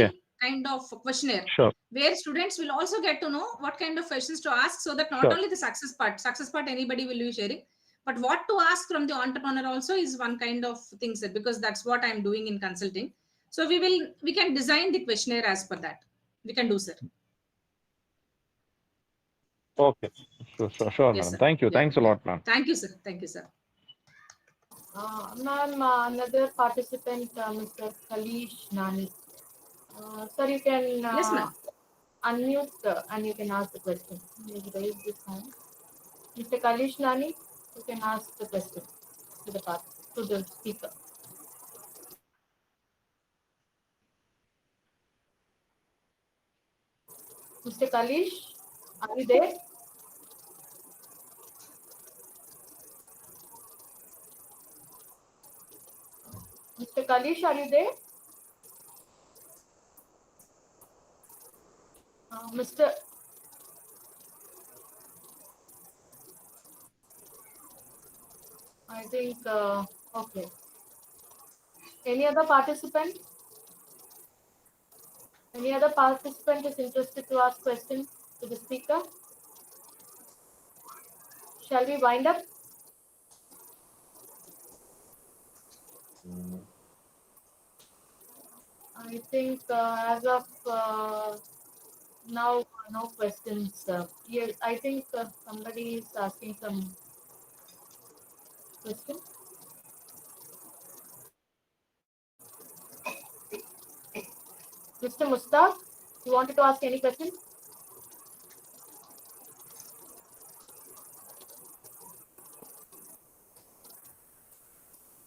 Speaker 2: kind of questionnaire
Speaker 3: Sure.
Speaker 2: where students will also get to know what kind of questions to ask, so that not
Speaker 3: Sure.
Speaker 2: only the success part anybody will be sharing, but what to ask from the entrepreneur also is one kind of thing, sir, because that's what I'm doing in consulting. So we can design the questionnaire as per that. We can do, sir.
Speaker 3: Okay. Sure,
Speaker 2: Yes,
Speaker 3: madam.
Speaker 2: sir.
Speaker 3: Thank you.
Speaker 2: Yeah,
Speaker 3: Thanks a
Speaker 2: yeah.
Speaker 3: lot, ma'am.
Speaker 2: Thank you, sir. Thank you, sir.
Speaker 1: Ma'am, another participant, Mr. Kalish Nani. Sir, you can
Speaker 2: Yes, ma'am.
Speaker 1: unmute and you can ask the question. You raise this hand. Mr. Kalish Nani, you can ask the question to the speaker. Mr. Kalish, are you there? Mr. Kalish, are you there? Mr. I think, okay. Any other participant? Any other participant is interested to ask questions to the speaker? Shall we wind up? I think as of now, no questions. Yes, I think somebody is asking some question. Mr. Mustaq, you wanted to ask any question?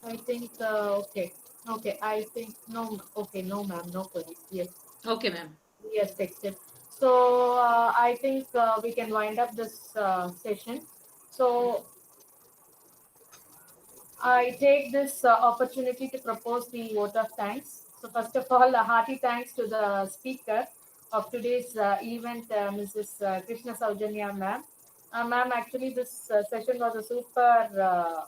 Speaker 1: I think, okay. Okay, I think, no, okay, no, ma'am, no queries. Yes.
Speaker 2: Okay, ma'am.
Speaker 1: Yes, texted. So I think we can wind up this session. So I take this opportunity to propose the vote of thanks. So first of all, a hearty thanks to the speaker of today's event, Mrs. Krishna Saujanya ma'am. Ma'am, actually this session was a super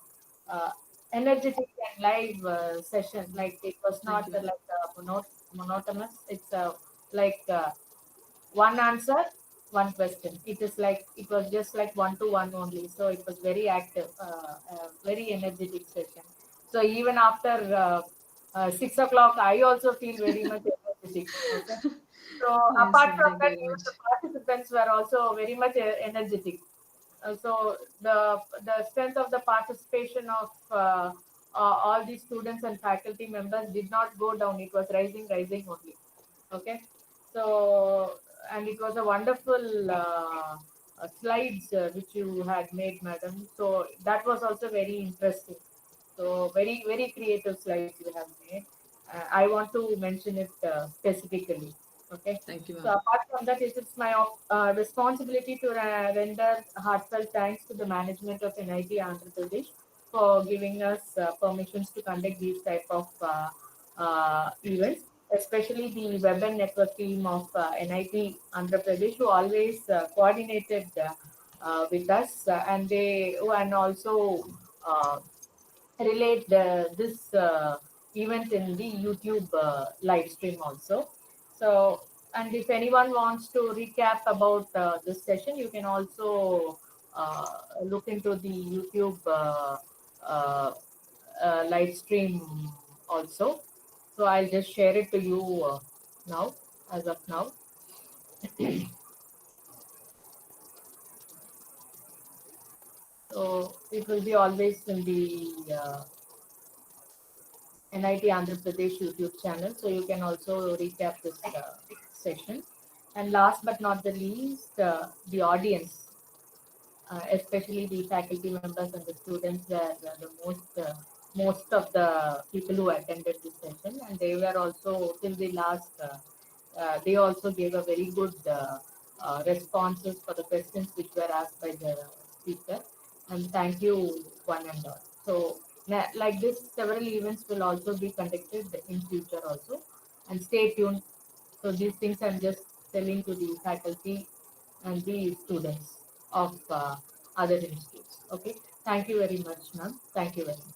Speaker 1: uh, energetic and live session. Like it was not
Speaker 2: Thank you, ma'am.
Speaker 1: like monotonous. It's like one answer, one question. It is like it was just like 1-to-1 only. So it was very active, very energetic session. So even after 6 o'clock, I also feel very much energetic. Okay. So
Speaker 2: Yes,
Speaker 1: apart
Speaker 2: ma'am.
Speaker 1: from
Speaker 2: Thank you
Speaker 1: that,
Speaker 2: very
Speaker 1: even
Speaker 2: much.
Speaker 1: the participants were also very much energetic. So the strength of the participation of all these students and faculty members did not go down. It was rising only. Okay. So and it was a wonderful slides which you had made, madam. So that was also very interesting. So very creative slides you have made. I want to mention it specifically. Okay.
Speaker 2: Thank you,
Speaker 1: So
Speaker 2: ma'am.
Speaker 1: apart from that, it is my responsibility to render heartfelt thanks to the management of NIT Andhra Pradesh for giving us permissions to conduct these type of events, especially the web and network team of NIT Andhra Pradesh, who always coordinated with us, and also uh, relate this event in the YouTube live stream also. So, and if anyone wants to recap about this session, you can also look into the YouTube uh, live stream also. So I'll just share it to you now, as of now. So it will be always in the NIT Andhra Pradesh YouTube channel. So you can also recap this session. And last but not the least, the audience, especially the faculty members and the students, were the most of the people who attended this session, and they were also till the last. They also gave a very good responses for the questions which were asked by the speaker. And thank you, one and all. So Like this, several events will also be conducted in future also, and stay tuned. So these things I'm just telling to the faculty and the students of other institutes. Okay, thank you very much, ma'am. Thank you very much.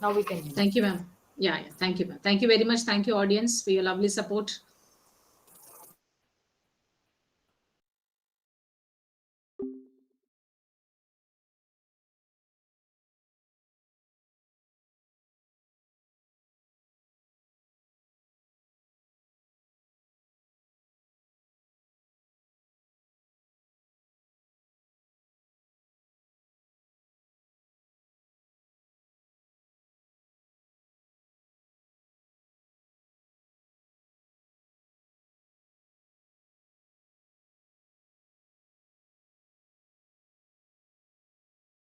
Speaker 1: Now we can.
Speaker 2: Thank you, ma'am. Yeah, thank you, ma'am. Thank you very much. Thank you, audience, for your lovely support.